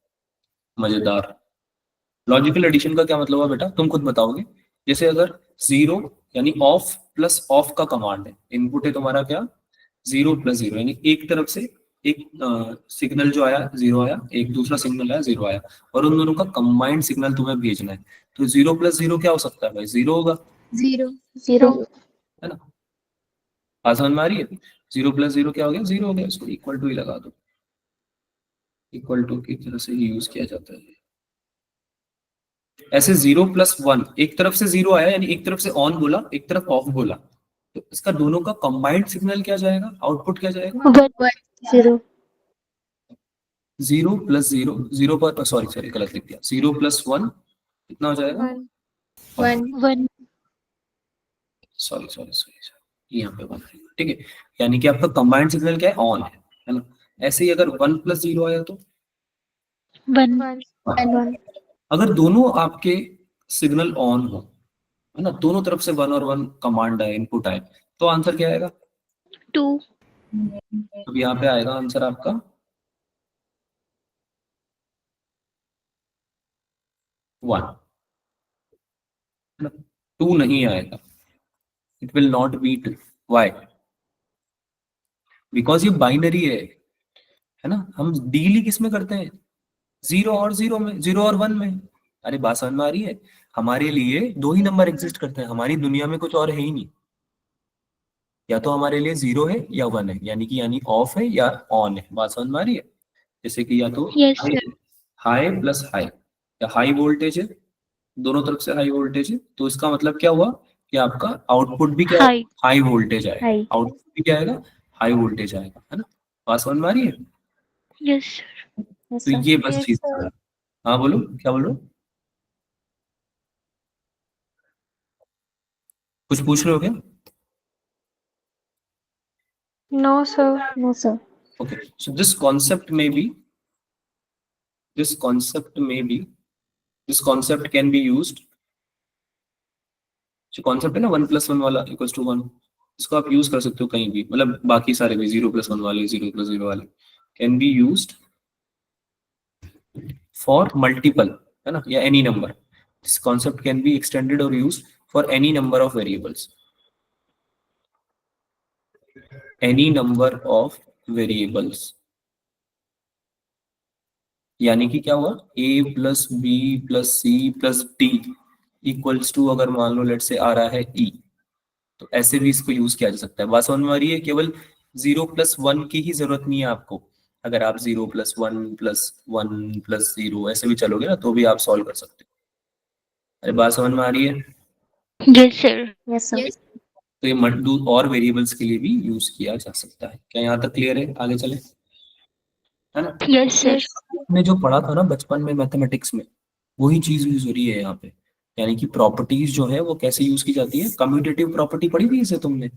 मजेदार। लॉजिकल एडिशन का क्या मतलब है बेटा, तुम खुद बताओगे। जैसे अगर जीरो यानी ऑफ प्लस ऑफ का कमांड है, इनपुट है तुम्हारा क्या, 0 + 0, यानी एक तरफ से एक सिग्नल जो आया 0 आया, एक दूसरा सिग्नल आया 0 आया, और उन दोनों का कंबाइंड सिग्नल तुम्हें भेजना है। तो 0 + 0 क्या हो सकता है भाई, 0 होगा, 0. Zero. है ना। आसान में आ रही है। 0 + 0 क्या हो गया, 0 हो गया, इसको इक्वल टू ही लगा दो। इक्वल टू की तरह से ही यूज किया जाता है। ऐसे 0 + 1, एक तरफ से 0 आया यानी एक तरफ से ऑन बोला, एक तरफ ऑफ बोला, तो इसका दोनों का कंबाइंड सिग्नल क्या जाएगा, आउटपुट क्या जाएगा। 1. 1. Zero. 0 + 0, 0 पर सॉरी सॉरी गलत लिख दिया, 0 + 1 कितना हो जाएगा, 1. 1. 1. सॉरी सॉरी सॉरी, यहाँ पे 1 है, ठीक है। यानी कि आपका कंबाइंड सिग्नल क्या है, ऑन है ना। ऐसे ही अगर 1 + 0 आया तो 1. 1. And one. अगर दोनों आपके सिग्नल ऑन हो, है ना, दोनों तरफ से 1 और 1 कमांड आए, इनपुट आए, तो आंसर क्या आएगा। 2. तो यहाँ पे आएगा आंसर आपका 1, है ना, 2 नहीं आएगा। It will not be 2। Why, because ये बाइनरी है ना। हम डील ही किस में करते हैं, 0 और 0 में, 0 और 1 में। अरे बात समझ में आ रही है, हमारे लिए दो ही नंबर एग्जिस्ट करते हैं, हमारी दुनिया में कुछ और है ही नहीं। या तो हमारे लिए 0 है या 1 है, यानी कि यानी ऑफ है या ऑन है। बात समझ में आ रही है। जैसे कि या तो Yes, high, sir. High plus high, या हाई वोल्टेज है, दोनों तरफ से हाई वोल्टेज है, तो इसका मतलब क्या हुआ कि आपका आउटपुट भी क्या High. हाई वोल्टेज आएगा, High. आउटपुट भी क्या आएगा, हाई वोल्टेज आएगा, है ना। बात समझ में आ रही है। Yes, sir. Yes, तो sir. ये बस Yes, चीज। sir. हाँ बोलो, क्या बोल रहे हो, कुछ पूछ रहे हो क्या। No, sir. No, sir. Okay, so this concept में भी, दिस कॉन्सेप्ट में भी, this concept can be used. जो कॉन्सेप्ट है ना 1 + 1 वाला =1, इसको आप यूज कर सकते हो कहीं भी, मतलब बाकी सारे भी 0 + 1 वाले, 0 + 0 वाले can be used for multiple, है ना, या any number. This concept can be extended और used for any number of variables, any number of variables. यानी कि क्या हुआ, a + b + c + d अगर मान लो लेट से आ रहा है e, तो ऐसे भी इसको यूज किया जा सकता है। बात समझ में आ रही है। केवल 0 + 1 की ही जरूरत नहीं है आपको। अगर आप 0 + 1 + 1 + 0 ऐसे भी चलोगे ना, तो भी आप सॉल्व कर सकते हो। अरे बात समझ में आ रही है। Yes, sir. Yes, sir. Yes. तो ये मल्टू और वेरिएबल्स के लिए भी यूज किया जा सकता है। क्या यहाँ तक क्लियर है, आगे चले, है ना। Yes, sir. Yes. हमने जो पढ़ा था ना बचपन में मैथमेटिक्स में, वही चीज यूज हो रही है यहाँ पे। यानी कि प्रॉपर्टीज जो है वो कैसे यूज की जाती है, कम्यूटेटिव प्रॉपर्टी पढ़ी थी इसे तुमने,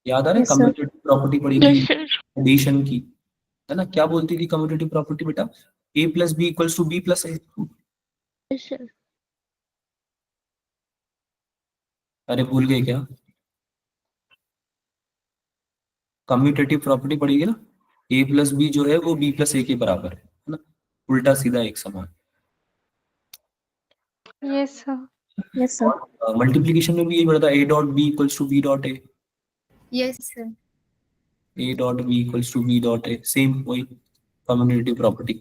याद आ रहा है, Yes, sir. कम्यूटेटिव प्रॉपर्टी पढ़ी थी Yes, sir. एडिशन की, है ना। क्या बोलती थी कम्यूटेटिव प्रॉपर्टी बेटा, a + b = b + a, Yes, sir. अरे भूल गए क्या? कम्यूटेटिव प्रॉपर्टी पड़ेगी ना, ए प्लस बी जो है वो बी प्लस ए के बराबर है ना, उल्टा सीधा एक समान। Yes, sir. Yes, sir. Multiplication में भी यही पढ़ा था, A dot B equals to B dot A, Yes, sir. A dot B equals to B dot A, same वही कम्यूटेटिव प्रॉपर्टी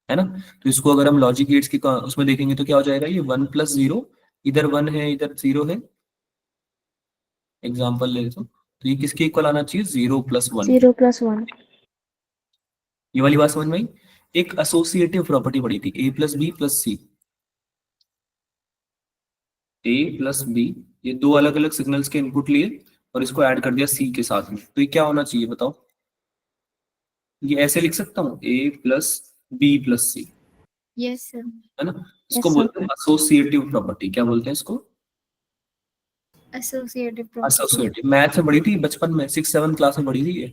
है ना। तो इसको अगर हम लॉजिक गेट्स की उसमें देखेंगे तो क्या हो जाएगा, ये 1+0, इधर 1 है इधर 0 है, एग्जांपल ले तो ये किसके इक्वल आना चाहिए, 0+1। 0+1. ये वाली बात समझ में आई। एक एसोसिएटिव प्रॉपर्टी पड़ी थी, ए प्लस बी प्लस सी, ए प्लस बी, ये दो अलग अलग सिग्नल्स के इनपुट लिए और इसको ऐड कर दिया सी के साथ में, तो ये क्या होना चाहिए बताओ? ये ऐसे लिख सकता हूँ, ए प्लस बी प्लस सी, Yes, sir. है ना। इसको sir. बोलते हैं एसोसिएटिव प्रॉपर्टी। क्या बोलते हैं इसको? Associative property. एसोसिएटिव। मैथ में पढ़ी थी बचपन में, 6-7 क्लास में पढ़ी थी ये,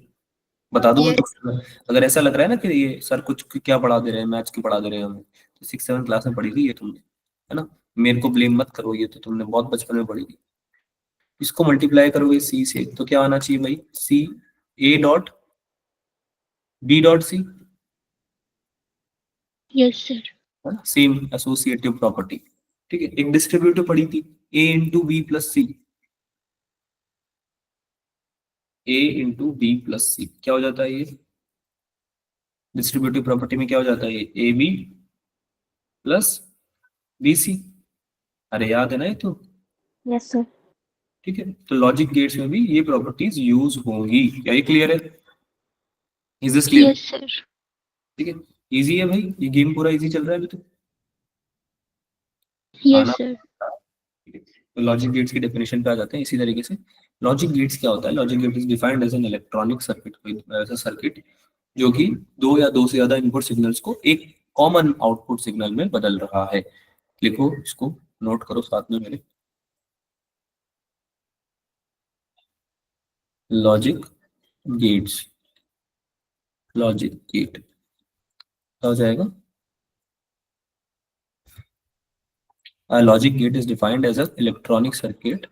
बता दूंगा Yes. तो। अगर ऐसा लग रहा है ना कि ये सर कुछ क्या पढ़ा दे रहे हैं, मैथ्स की पढ़ा दे रहे हैं हमें, तो 6-7 क्लास में पढ़ी थी ये तुमने, है ना। मेरे को ब्लेम मत करो, ये तो तुमने बहुत बचपन में पढ़ी थी। इसको मल्टीप्लाई करोगे सी से तो क्या आना चाहिए भाई, C A dot B dot C, Yes, sir. है ना, सेम एसोसिएटिव प्रॉपर्टी। ठीक है, एक डिस्ट्रीब्यूटिव पढ़ी थी, ए इंटू बी प्लस सी, ए इंटू बी प्लस सी क्या हो जाता है, ये डिस्ट्रीब्यूटिव प्रॉपर्टी में क्या हो जाता है, ये A B plus B C. अरे याद है ना ये तो। Yes, sir. ठीक है, तो लॉजिक गेट्स में भी ये प्रॉपर्टीज यूज होंगी, क्या ये क्लियर है? Is this clear? Yes, sir. ठीक है, इजी है भाई, ये गेम पूरा इजी चल रहा है अभी तो। Yes, आना। sir. ठीक है, तो लॉजिक गेट्स की डेफिनेशन पे आ जाते हैं इसी तरीके से। लॉजिक गेट्स क्या होता है? Logic gate is defined as an electronic circuit, कोई ऐसा सर्किट जो कि दो या दो से ज्यादा इनपुट सिग्नल्स को एक कॉमन आउटपुट सिग्नल में बदल रहा है। लिखो इसको, नोट करो साथ में मेरे, लॉजिक गेट्स, लॉजिक गेट क्या हो जाएगा? A logic gate is defined as an electronic circuit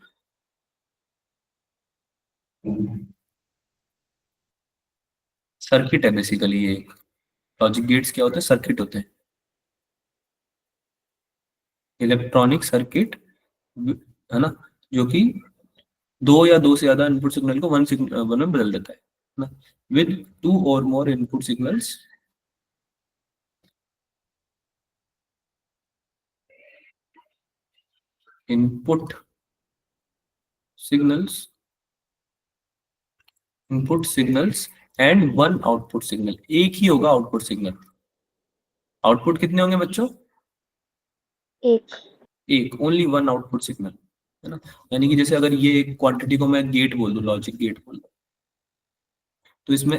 circuit है बेसिकली ये। लॉजिक गेट्स क्या होते हैं? सर्किट होते हैं, इलेक्ट्रॉनिक सर्किट, है ना, जो कि दो या दो से ज्यादा इनपुट सिग्नल को वन में बदल देता है ना, विद टू और more input signals, input signals, input signals and one output signal. एक ही होगा आउटपुट सिग्नल। आउटपुट कितने होंगे बच्चों? एक. एक, ओनली वन आउटपुट सिग्नल, है ना। यानी कि जैसे अगर ये क्वांटिटी को मैं गेट बोल दूं, लॉजिक गेट बोल दूं, तो इसमें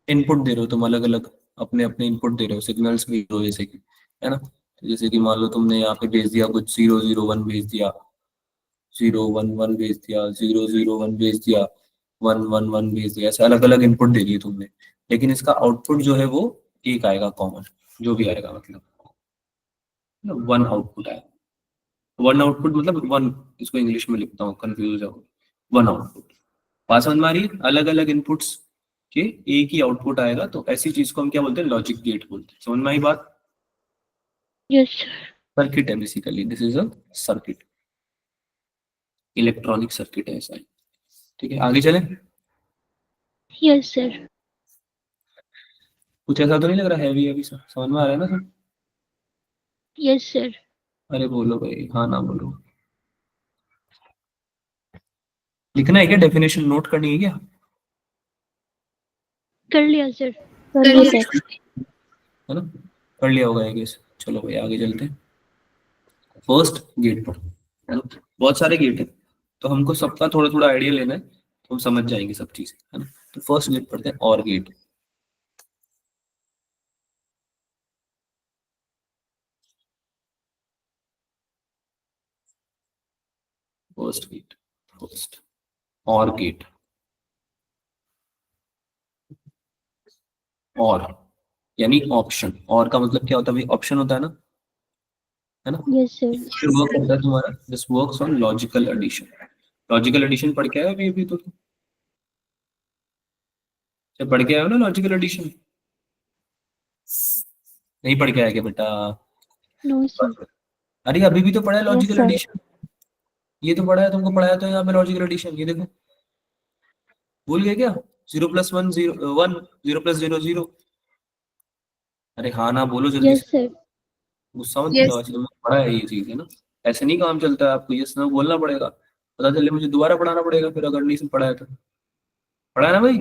इनपुट दे रहे हो तुम अलग अलग, अपने अपने इनपुट दे रहे हो, सिग्नल्स भी दो जैसे कि, है ना। तो जैसे कि मान लो तुमने यहाँ पे भेज दिया कुछ 0 0 1 भेज दिया, 0 1 1 भेज दिया, 0 0 1 भेज दिया, 1 1 1 भेज दिया, ऐसे अलग अलग इनपुट दे दिए तुमने, लेकिन इसका आउटपुट जो है वो एक आएगा कॉमन, जो भी आएगा मतलब वन आउटपुट आएगा। वन आउटपुट मतलब वन, इसको इंग्लिश में लिखता हूँ कंफ्यूज हो, वन आउटपुट। पास समझ में आ रही है? अलग अलग इनपुट्स के एक ही आउटपुट आएगा, तो ऐसी चीज को हम क्या बोलते हैं? लॉजिक गेट बोलते हैं। समझ में आई बात? Yes, sir. सर्किट है basically, this is a circuit, electronic circuit है ऐसा ही। ठीक है, आगे चलें। Yes, sir. कुछ ऐसा तो नहीं लग रहा हैवी अभी, समझ में आ रहा है ना सब? Yes, sir. अरे बोलो भाई, हाँ ना बोलो। लिखना है क्या? डेफिनेशन नोट करनी है क्या? कर लिया sir. कर ली सर. है ना, कर लिया होगा आई गेस। चलो भाई आगे चलते हैं फर्स्ट गेट पर, है ना। बहुत सारे गेट है, तो हमको सबका थोड़ा थोड़ा आइडिया लेना है, तो हम समझ जाएंगे सब चीजें, है ना। तो फर्स्ट गेट पढ़ते हैं, और गेट। फर्स्ट गेट, फर्स्ट और गेट, और यानी ऑप्शन। और का मतलब क्या होता है भाई? ऑप्शन होता है ना, है ना। Yes, sir. फिर वर्क करता है तुम्हारा, this works on logical addition. Logical addition पढ़ के आया अभी तो, जब पढ़ के आया हो ना लॉजिकल एडिशन, नहीं पढ़ के आया क्या बेटा? No, sir. अरे अभी भी तो पढ़ा है यस लॉजिकल सर। एडिशन, ये तो पढ़ा है तुमको, पढ़ाया तो यहाँ पे लॉजिकल एडिशन, ये देखो भूल गए क्या? 0+1 0 1, 0+0 0। अरे हाँ ना बोलो जल्दी से, Yes, sir. गुस्सा मत Yes. दिलाओ, चलो पढ़ा है ये चीज, है ना। ऐसे नहीं काम चलता है, आपको यस नो बोलना पड़ेगा, पता चले मुझे दोबारा पढ़ाना पड़ेगा फिर, अगर नहीं से पढ़ा है तो। पढ़ा है ना भाई,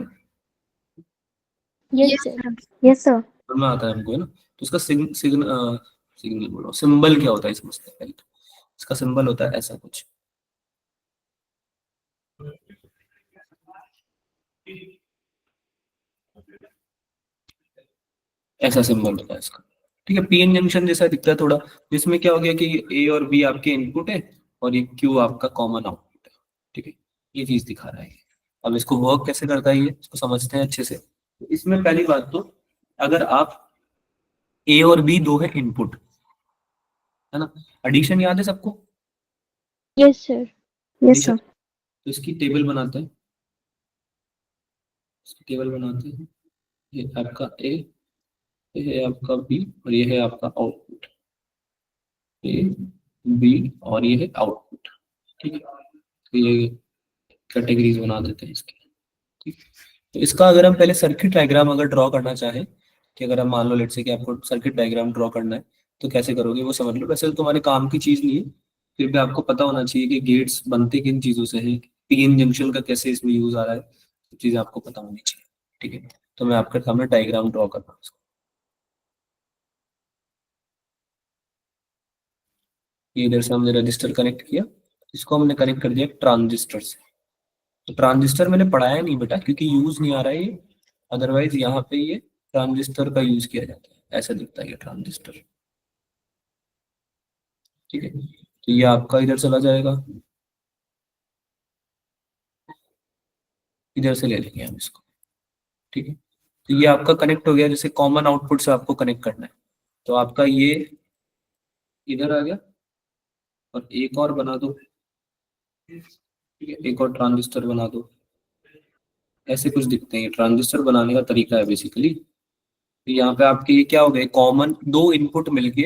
Yes, Yes, sir. sir. Yes sir. में आता है हमको, है ना। तो इसका सिग्नल बोलो, सिंबल क्या होता है इसमें, पहले तो इसका सिंबल होता है ऐसा कुछ, ऐसा सिंबल होता है इसका, ठीक है। पीएन जंक्शन जैसा दिखता है थोड़ा, जिसमें क्या हो गया कि ए और बी आपके इनपुट है और ये क्यू आपका कॉमन आउटपुट है, ठीक है। ये चीज दिखा रहा है। अब इसको वर्क कैसे करता है ये, इसको समझते हैं अच्छे से। तो इसमें पहली बात तो, अगर आप ए और बी दो है इनपुट, है ना, एडिशन याद है सबको, Yes, sir. Yes addition, sir. तो इसकी टेबल बनाते हैं, इसकी टेबल बनाते हैं। ये आपका ए, ये है आपका बी, और ये है आपका आउटपुट, ए बी, और ये है आउटपुट, ठीक है। तो ये कैटेगरीज बना देते हैं इसकी, ठीक है। तो इसका अगर हम पहले सर्किट डायग्राम अगर ड्रॉ करना चाहें, कि अगर हम मान लो लेट्स से कि आपको सर्किट डायग्राम ड्रॉ करना है, तो कैसे करोगे वो समझ लो। वैसे तो तुम्हारे काम की चीज नहीं है, फिर भी आपको पता होना चाहिए कि गेट्स बनते किन चीजों से हैं, पीएन जंक्शन का कैसे इसमें यूज आ रहा है, चीजें आपको पता होनी चाहिए, ठीक है। तो मैं आपके सामने डायग्राम ड्रॉ कर रहा हूँ। ये इधर से हमने रजिस्टर कनेक्ट किया, इसको हमने कनेक्ट कर दिया ट्रांजिस्टर से। तो ट्रांजिस्टर मैंने पढ़ाया नहीं बेटा, क्योंकि यूज नहीं आ रहा है ये, अदरवाइज यहाँ पे ये ट्रांजिस्टर का यूज किया जाता है, ऐसा दिखता है ये ट्रांजिस्टर, ठीक है। तो ये आपका इधर चला जाएगा, इधर से ले लेंगे हम इसको, ठीक है। तो ये आपका कनेक्ट हो गया, जैसे कॉमन आउटपुट से आपको कनेक्ट करना है, तो आपका ये इधर आ गया, और एक और बना दो, ठीक है, एक और ट्रांजिस्टर बना दो। ऐसे कुछ दिखते हैं, ये ट्रांजिस्टर बनाने का तरीका है बेसिकली। तो यहाँ पे आपके ये क्या हो गए, कॉमन दो इनपुट मिलके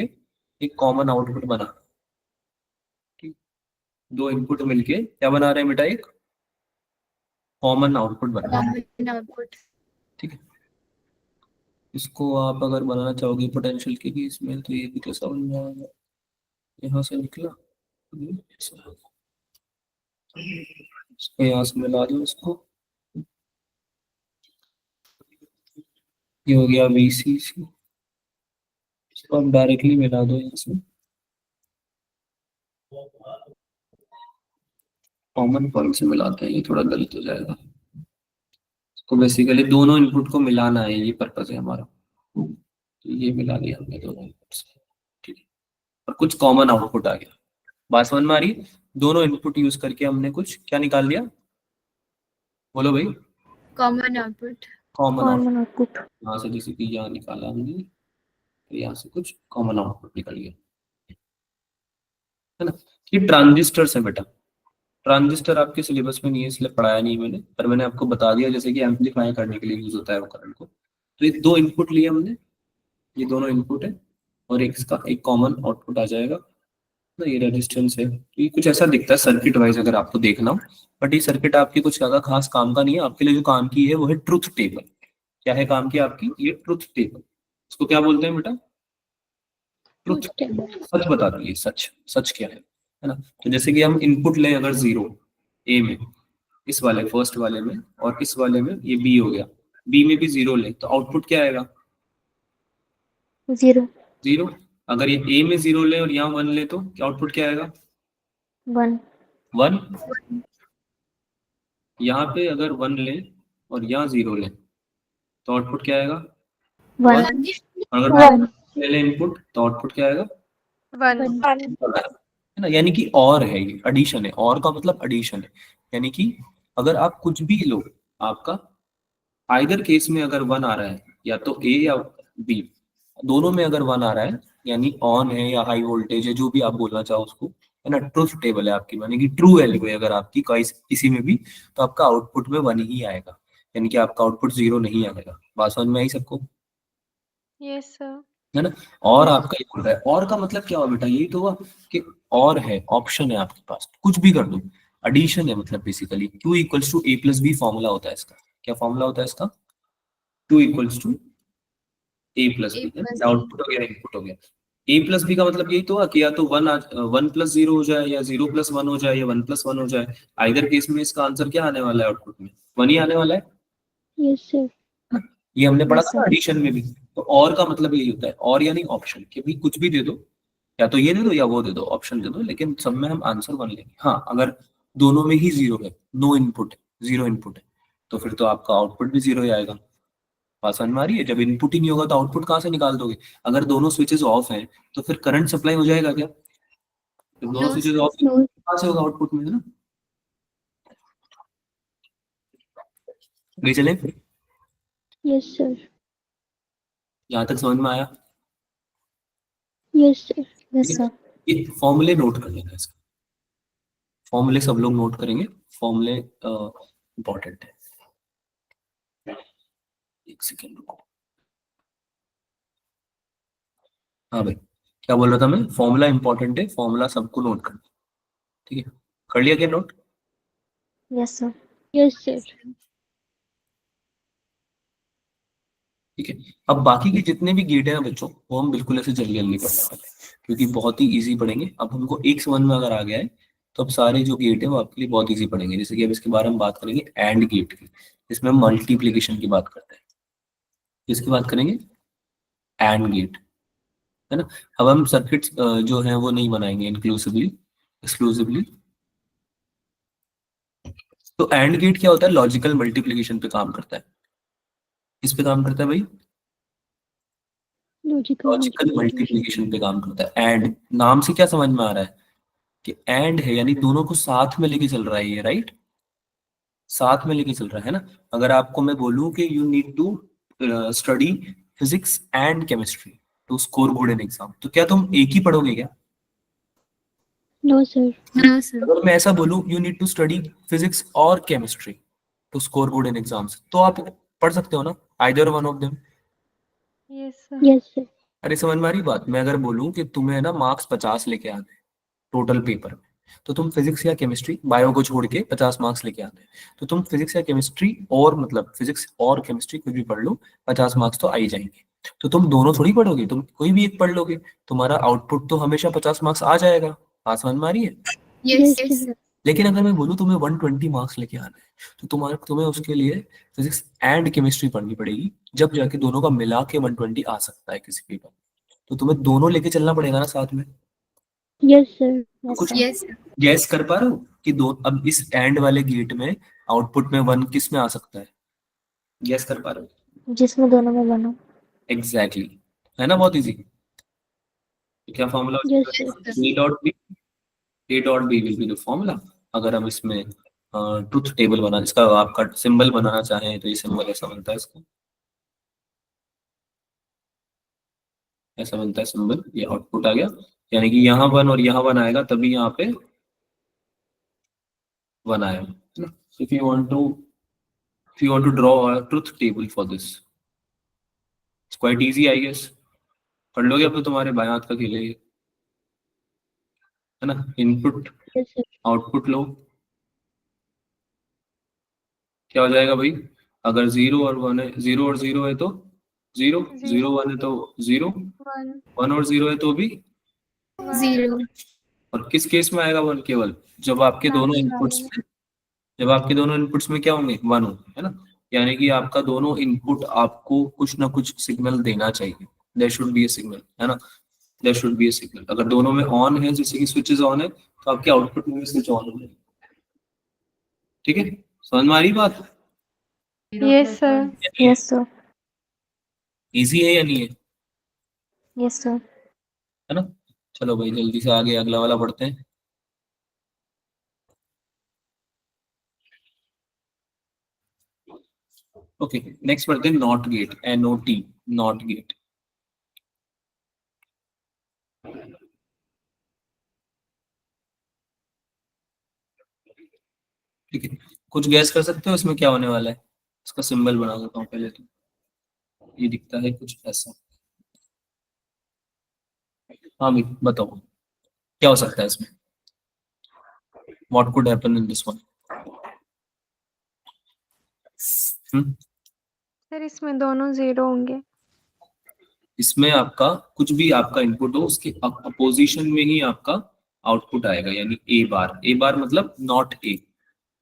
एक कॉमन आउटपुट बना, ठीक। दो इनपुट मिलके क्या बना रहे हैं बेटा, एक कॉमन आउटपुट बना रहे हैं, Common output. ठीक है। इसको आप अगर बनाना चाहोगे पोटेंशियल के केस में, तो ये भी कैसा बन जाएगा, यहाँ से निकला, इसको यहाँ से मिला दो इसको, ये हो गया VCC, इसको आप डायरेक्टली मिला दो यहाँ से, कॉमन पॉइंट से मिलाते हैं, ये थोड़ा गलत हो जाएगा। तो बेसिकली दोनों इनपुट को मिलाना है, ये पर्पस है हमारा। तो ये मिला लिया हमने दोनों इनपुट से, ठीक है, और कुछ कॉमन आउटपुट आ गया। बात समझ में आ रही है? दोनों इनपुट यूज करके हमने कुछ क्या निकाल लिया, बोलो भाई। Common output. Common output, common output. यहाँ से जैसे कि यहाँ निकाला हमने, तो यहाँ से कुछ कॉमन आउटपुट निकल गया, है ना। ये ट्रांजिस्टर है बेटा, ट्रांजिस्टर आपके सिलेबस में नहीं है इसलिए पढ़ाया नहीं मैंने, पर मैंने आपको बता दिया जैसे कि एम्पलीफाई करने के लिए यूज होता है वो करंट को। तो ये दो इनपुट लिए हमने, ये दोनों इनपुट है, और एक इसका एक कॉमन आउटपुट आ जाएगा ना, ये रेजिस्टेंस है। तो ये कुछ ऐसा दिखता है सर्किट वाइज अगर आपको देखना हो, बट ये सर्किट आपकी कुछ ज्यादा खास काम का नहीं है। आपके लिए जो काम की है वो है ट्रुथ टेबल। क्या है काम की आपकी, ये ट्रुथ टेबल। इसको क्या बोलते हैं बेटा, ट्रुथ, Truth table. सच बताती है, सच, सच क्या है ना। तो जैसे कि हम इनपुट लें अगर 0 ए में, इस वाले फर्स्ट वाले में, और इस वाले में ये बी हो गया, बी में भी 0 लें, तो आउटपुट क्या आएगा, 0 0। अगर ये ए में 0 लें और यहाँ 1 ले, तो आउटपुट क्या आएगा, 1 1। यहाँ पे अगर 1 लें और यहाँ 0 लें, तो आउटपुट क्या आएगा, 1 अगर 1 ले लें इनपुट, तो आउटपुट क्या आएगा, 1. है ना। यानी कि और है, ये एडिशन है, और का मतलब एडिशन है। यानी कि अगर आप कुछ भी लो, आपका आइदर केस में अगर 1 आ रहा है, या तो ए या बी, दोनों में अगर 1 आ रहा है, यानी ऑन है या हाई वोल्टेज है, जो भी आप बोलना चाहो उसको, है ना, ट्रुथ टेबल है आपकी, माने कि ट्रू वैल्यू है अगर आपकी किसी में भी, तो आपका आउटपुट में 1 ही आएगा, यानी कि आपका आउटपुट 0 नहीं आएगा। बात समझ में आई सबको, Yes, sir. है ना। और आपका ये बोल रहा है, और का मतलब क्या हुआ बेटा, यही तो हुआ कि और है, ऑप्शन है आपके पास, कुछ भी कर दो, एडिशन है मतलब basically. Q equals to A plus B formula होता है इसका। क्या फॉर्मूला होता है इसका? Q equals to A plus A B, plus B. Output हो गया, इनपुट हो गया। A प्लस बी का मतलब यही तो हुआ कि या तो 1+0 हो जाए, या 0+1 हो जाए, या 1+1 हो जाए। आइदर केस में इसका आंसर क्या आने वाला है, आउटपुट में 1 ही आने वाला है। Yes, sir. ये हमने पढ़ा Yes, था ना sir. एडिशन में भी। तो और का मतलब यही होता है, और यानी ऑप्शन, कि भी कुछ भी दे दो, या तो ये दे दो या वो दे दो, ऑप्शन दे दो, लेकिन सब में हम आंसर 1 लेंगे। हाँ, अगर दोनों में ही 0 है, नो इनपुट है, 0 इनपुट है, तो फिर तो आपका आउटपुट भी 0 ही आएगा। बात समझ में आ रही है? जब इनपुट ही नहीं होगा तो आउटपुट कहाँ से निकाल दोगे? अगर दोनों स्विचेस ऑफ हैं तो फिर करंट सप्लाई हो जाएगा क्या? जब दोनों No, switches sir. Of, No. कहाँ से होगा आउटपुट में, है ना। ले चले, Yes, sir. यहाँ तक समझ में आया? Yes, sir. Yes, ठीक है, sir. ये फॉर्मूले नोट कर लेना इसका, फॉर्मूले सब लोग नोट करेंगे, फॉर्मूले इंपॉर्टेंट है। एक सेकेंड रुको। हाँ भाई, क्या बोल रहा था मैं, फॉर्मूला इंपॉर्टेंट है, फॉर्मूला सबको नोट करना। ठीक है, कर लिया क्या note? Yes, sir. Yes, sir. ठीक है, अब बाकी के जितने भी गेट है ना बच्चों, वो हम बिल्कुल ऐसे जल्दी जल्दी पढ़ने वाले हैं, क्योंकि बहुत ही इजी पढ़ेंगे। अब हमको एक समझ में अगर आ गया है, तो अब सारे जो गेट है वो आपके लिए बहुत इजी पढ़ेंगे। जैसे कि अब इसके बारे में बात करेंगे एंड गेट की, इसमें हम मल्टीप्लीकेशन की बात करते हैं। किसकी बात करेंगे? एंड गेट, है ना। अब हम सर्किट जो है वो नहीं बनाएंगे इंक्लूसिवली, एक्सक्लूसिवली। तो एंड गेट क्या होता है? लॉजिकल मल्टीप्लीकेशन पे काम करता है। किस पे काम करता है भाई? Logical logical multiplication. मल्टीप्लीकेशन पे काम करता है। एंड नाम से क्या समझ में आ रहा है कि एंड है, यानी दोनों को साथ में लेके चल रहा है ये, राइट, साथ में लेके चल रहा है ना। अगर आपको मैं बोलूं कि you need to study physics and chemistry to score good in exam, तो क्या तुम एक ही पढ़ोगे क्या? No, sir. No, sir. अगर मैं ऐसा बोलूं you need to study physics और chemistry to score good in exams, तो आप पढ़ सकते हो ना, either one of them. Yes, sir. Yes, sir. अरे समझ में आ रही बात? मैं अगर बोलूं कि तुम्हें ना मार्क्स 50 लेके आने हैं टोटल पेपर में, तो तुम फिजिक्स या केमिस्ट्री, बायो को छोड़ के 50 मार्क्स लेके आते हैं, तो तुम फिजिक्स या केमिस्ट्री, और मतलब फिजिक्स और केमिस्ट्री कुछ भी पढ़ लो, 50 मार्क्स तो आ ही जाएंगे। तो तुम दोनों थोड़ी पढ़ोगे, तुम कोई भी एक पढ़ लोगे, तुम्हारा आउटपुट तो हमेशा 50 मार्क्स आ जाएगा। बात समझ में आ रही है? Yes, Yes, sir. sir. लेकिन अगर मैं बोलूँ तुम्हें 120 मार्क्स लेके आना है, तो तुम्हें उसके लिए फिजिक्स एंड केमिस्ट्री पढ़नी पड़ेगी, जब जाके दोनों का मिला के 120 आ सकता है किसी पेपर में। तो तुम्हें दोनों लेके चलना पड़ेगा ना साथ में। Yes, sir. Yes, कुछ sir. Yes, sir. गैस कर पा रहे हो कि दो, अब इस एंड वाले गेट में आउटपुट में 1 किस में आ सकता है? गैस कर पा रहे हो? जिसमें दोनों में बनो। एग्जैक्टली, है ना, बहुत इजी। क्या formula? Yes, sir. A dot B, A dot B will be the formula. अगर हम इसमें ट्रुथ टेबल बना, इसका आपका सिंबल बनाना चाहें, तो ये सिंबल ऐसा बनता है, इसका ऐसा बनता है सिंबल। ये आउटपुट आ गया, यानी कि यहाँ 1 और यहाँ 1 आएगा, तभी यहाँ पे 1 आएगा। If you want to, if you want to draw a truth table for this, it's quite easy I guess। पढ़ लोगे अब तो, तुम्हारे बाएं हाथ का खेल है ये, है ना। Input Yes, sir. Output low, क्या हो जाएगा भाई? अगर 0 और 1 है, 0 और 0 है तो 0, 0 1 है तो 0, 1, 1 और 0 है तो भी। 0. और किस केस में आएगा 1? केवल जब आपके दोनों इनपुट्स में, जब आपके दोनों इनपुट्स में क्या होंगे? 1 होंगे, है ना। यानी कि आपका दोनों इनपुट आपको कुछ ना कुछ सिग्नल देना चाहिए, there should be a signal, है ना, there should be a signal. अगर दोनों में ऑन है, जैसे कि स्विचेस ऑन है, तो आपके आउटपुट में भी स्विच ऑन हो जाएगा। ठीक है, समझ में आ रही बात? Yes, sir. Yes, sir. Easy है या नहीं है? Yes, sir. है ना। चलो भाई जल्दी से आगे अगला वाला पढ़ते हैं। ओके, नेक्स्ट पढ़ते हैं not gate, NOT, not gate. ठीक है, कुछ गैस कर सकते हो इसमें क्या होने वाला है? इसका सिंबल बना देता हूँ पहले तो। ये दिखता है कुछ ऐसा। हाँ भाई बताओ क्या हो सकता है इसमें? What could happen in this one? Sir इसमें दोनों 0 होंगे। इसमें आपका कुछ भी आपका इनपुट हो उसके अपोजिशन में ही आपका आउटपुट आएगा, यानी ए बार। ए बार मतलब नॉट ए,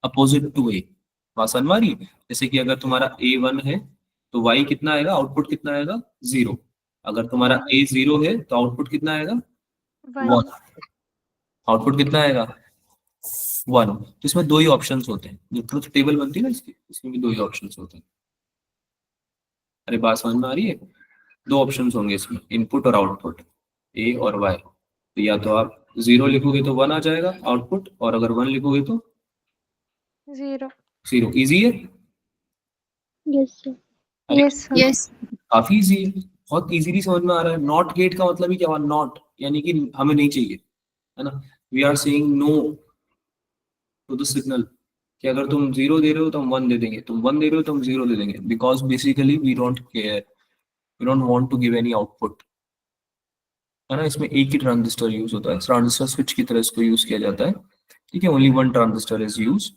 अपोजिट टू ए। बात समझ में आ रही है? जैसे कि अगर तुम्हारा ए 1 है तो वाई कितना आएगा, आउटपुट कितना आएगा? 0। अगर तुम्हारा ए 0 है तो आउटपुट कितना आएगा? 1। 1। आउटपुट कितना आएगा? 1। तो इसमें दो ही ऑप्शंस होते हैं, जो ट्रुथ टेबल बनती है ना इसकी, इसमें भी दो ही ऑप्शंस होते हैं। अरे बात समझ में आ रही है? दो ऑप्शंस होंगे इसमें, इनपुट और आउटपुट, ए और वाई। तो या तो आप 0 लिखोगे तो 1 आ जाएगा आउटपुट, और अगर 1 लिखोगे तो 0। 0। इजी है? Yes, sir. अरे यस सर। यस काफी इजी है, बहुत इजीली समझ में आ रहा है। नॉट गेट का मतलब ही क्या हुआ? नॉट यानी कि हमें नहीं चाहिए, है ना। We are saying no to the signal, कि अगर तुम 0 दे रहे हो तो हम 1 दे देंगे, तुम 1 दे रहे हो तो हम 0 दे देंगे, because basically we don't care, we don't want to give any output, है ना। इसमें एक ही ट्रांजिस्टर यूज होता है, ट्रांजिस्टर स्विच की तरह इसको यूज किया जाता है, ठीक है। Only one transistor is use,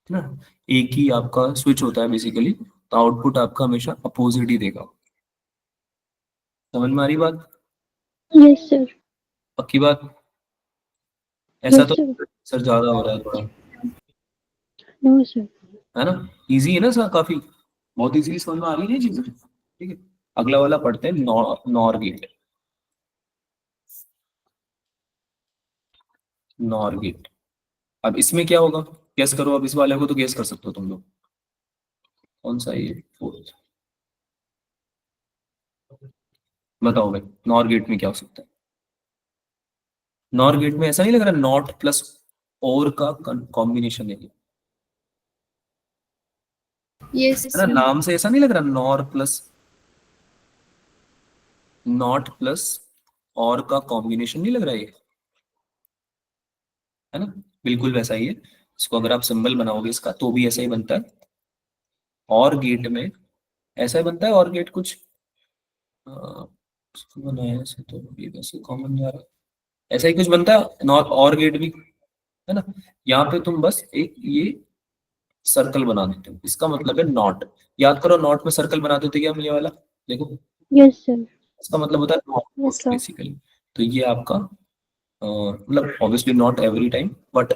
है ना। एक ही आपका स्विच होता है बेसिकली, तो आउटपुट आपका हमेशा अपोजिट ही देगा। समझ में आ रही बात? Yes, sir. पक्की बात? ऐसा Yes, तो sir. सर ज्यादा हो रहा है थोड़ा, No, sir. है ना। इजी है ना सर, काफी बहुत इजीली समझ में आ रही है चीजें, ठीक है। अगला वाला पढ़ते हैं, नॉर गेट। नॉर गेट, अब इसमें क्या होगा? गेस करो, अब इस वाले को तो गेस कर सकते हो तुम लोग। कौन सा ये? फोर्थ। बताओ भाई, नॉर गेट में क्या हो सकता है? नॉर गेट में ऐसा नहीं लग रहा नॉट प्लस और का कॉम्बिनेशन है ये, यस है ना। नाम से ऐसा नहीं लग रहा नॉर प्लस, नॉट प्लस और का कॉम्बिनेशन नहीं लग रहा ये, है ना। बिल्कुल वैसा ही है। इसको अगर आप सिंबल बनाओगे इसका तो भी ऐसा ही बनता है। और गेट में ऐसा ही बनता है, और गेट कुछ इसको बनाया ऐसे तो ये वैसे कॉमन जा रहा है, ऐसा ही कुछ बनता है नॉट और गेट भी, है ना। यहाँ पे तुम बस एक ये सर्कल बना देते हो, इसका मतलब है नॉट। याद करो नॉट में सर्कल बनाते थे क्या हम, ये वाला देखो, Yes, sir. इसका मतलब होता है Yes, नॉट sir. बेसिकली। तो ये आपका मतलब obviously not every time, but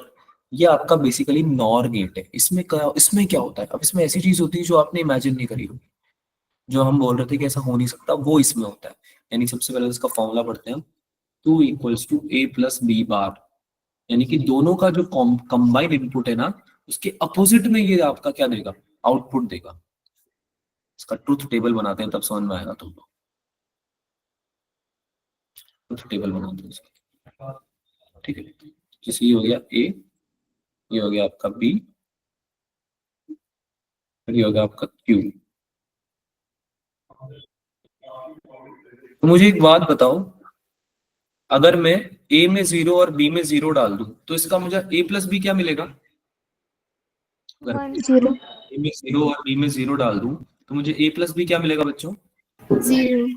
ये आपका बेसिकली नॉर गेट है। इसमें क्या होता है? अब इसमें ऐसी चीज होती है जो आपने इमेजिन नहीं करी होगी, जो हम बोल रहे थे कि ऐसा हो नहीं सकता, वो इसमें होता है। यानी सबसे पहले इसका फॉर्मूला पढ़ते हैं हम, 2 equals to A plus B bar, यानी कि दोनों का जो कंबाइंड इनपुट है ना, उसके अपोजिट में ये आपका क्या देगा? आउटपुट देगा। इसका ट्रुथ टेबल बनाते हैं तब समझ में आएगा तुमको। ट्रुथ टेबल बनाते हैं इसका, ठीक है। जैसे ये हो गया ए, ये हो गया आपका बी, ये हो गया आपका क्यू। तो मुझे एक बात बताओ, अगर मैं ए में 0 और बी में 0 डाल दूं तो इसका मुझे ए प्लस बी क्या मिलेगा? अगर 1। 0 ए में 0 और बी में 0 डाल दूं तो मुझे ए प्लस बी क्या मिलेगा बच्चों? 0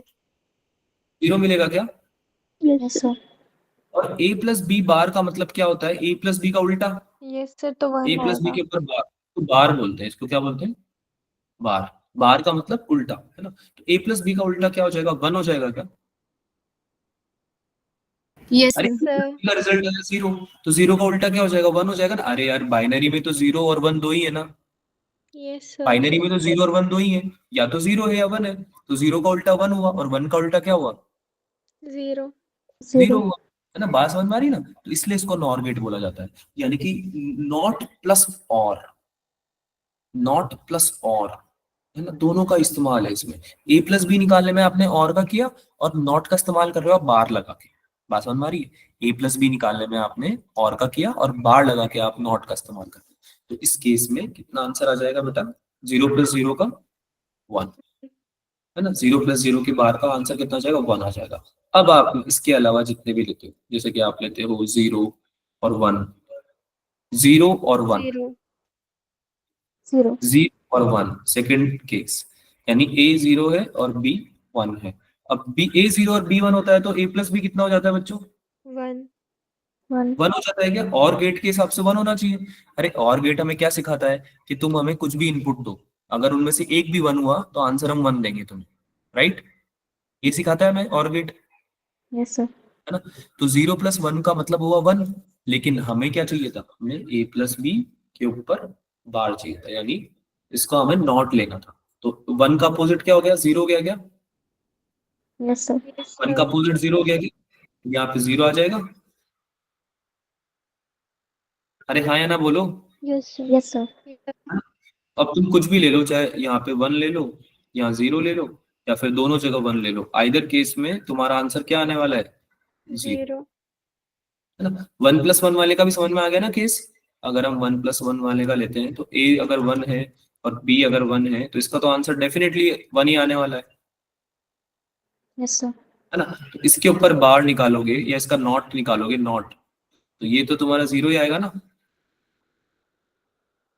0 मिलेगा क्या? Yes, yes sir. सर और ए प्लस बी बार का मतलब क्या होता है? ए प्लस बी का उल्टा, यस सर तो ए 1 प्लस बी आएगा। के ऊपर बार, तो बार बोलते हैं इसको, क्या बोलते हैं? बार। बार का मतलब उल्टा, है ना। तो ए प्लस बी का उल्टा क्या हो जाएगा? 1 हो जाएगा क्या? यस अरे सर सर का रिजल्ट है 0, तो 0 का उल्टा क्या हो जाएगा? 1 हो जाएगा ना। अरे यार बाइनरी में तो 0 और 1 दो ही है ना, यस सर। बाइनरी में तो 0 और 1 दो ही है, या तो 0 है या 1 है। तो 0 का उल्टा 1 हुआ, और 1 का उल्टा क्या हुआ? 0। 0 0 हुआ, है ना। बात समझ में आ रही ना। तो इसलिए इसको नॉर गेट बोला जाता है, यानी कि नॉट प्लस और, नॉट प्लस और, है ना, दोनों का इस्तेमाल है इसमें। ए प्लस बी निकालने में आपने और का किया, और नॉट का इस्तेमाल कर रहे हो आप बार लगा के। बात समझ में आ रही है? ए प्लस बी निकालने में आपने और का किया, और बार लगा के आप नॉट का इस्तेमाल कर रहे हो। तो इस केस में कितना आंसर आ जाएगा बेटा? 0 प्लस 0 का 1, है ना। 0 प्लस 0 के बार का आंसर कितना आ जाएगा? 1 आ जाएगा। अब आप इसके अलावा जितने भी लेते हो, जैसे कि आप लेते हो 0 और 1, 0 और 1, 0 0 0 और 1 सेकंड केस, यानी A 0 है और B 1 है। अब B A 0 और B 1 होता है तो A प्लस B कितना हो जाता है बच्चों? 1 1 1 हो जाता है क्या? और गेट के हिसाब से 1 होना चाहिए। अरे और गेट हमें क्या सिखाता है कि तुम हमें कुछ भी इनपुट दो, अगर उनमें से एक भी 1 हुआ तो आंसर हम 1 देंगे तुम्हें, राइट? ये सिखाता है हमें और गेट, यस सर है ना? तो 0 प्लस 1 का मतलब हुआ 1, लेकिन हमें क्या चाहिए था? हमें A प्लस बी के ऊपर बार चाहिए था, यानी इसको हमें नॉट लेना था। तो 1 का अपोजिट क्या हो गया? 0 हो गया क्या? यस सर 1 का अपोजिट 0 हो गया क्या? यहाँ पे 0 आ जाएगा। अरे हाँ या ना बोलो। Yes, sir. यस सर अब तुम कुछ भी ले लो, चाहे यहाँ पे 1 ले लो, यहाँ 0 ले लो, या फिर दोनों जगह 1 ले लो, आइदर केस में तुम्हारा आंसर क्या आने वाला है? 0, 0 है ना? 1 प्लस 1 वाले का भी समझ में आ गया ना केस? अगर हम 1 प्लस 1 वाले का लेते हैं तो A अगर 1 है और B अगर 1 है तो इसका तो आंसर डेफिनेटली 1 ही आने वाला यस सर है ना? तो इसके ऊपर बार निकालोगे या इसका नॉट निकालोगे, नॉट, तो ये तो तुम्हारा 0 ही आएगा ना।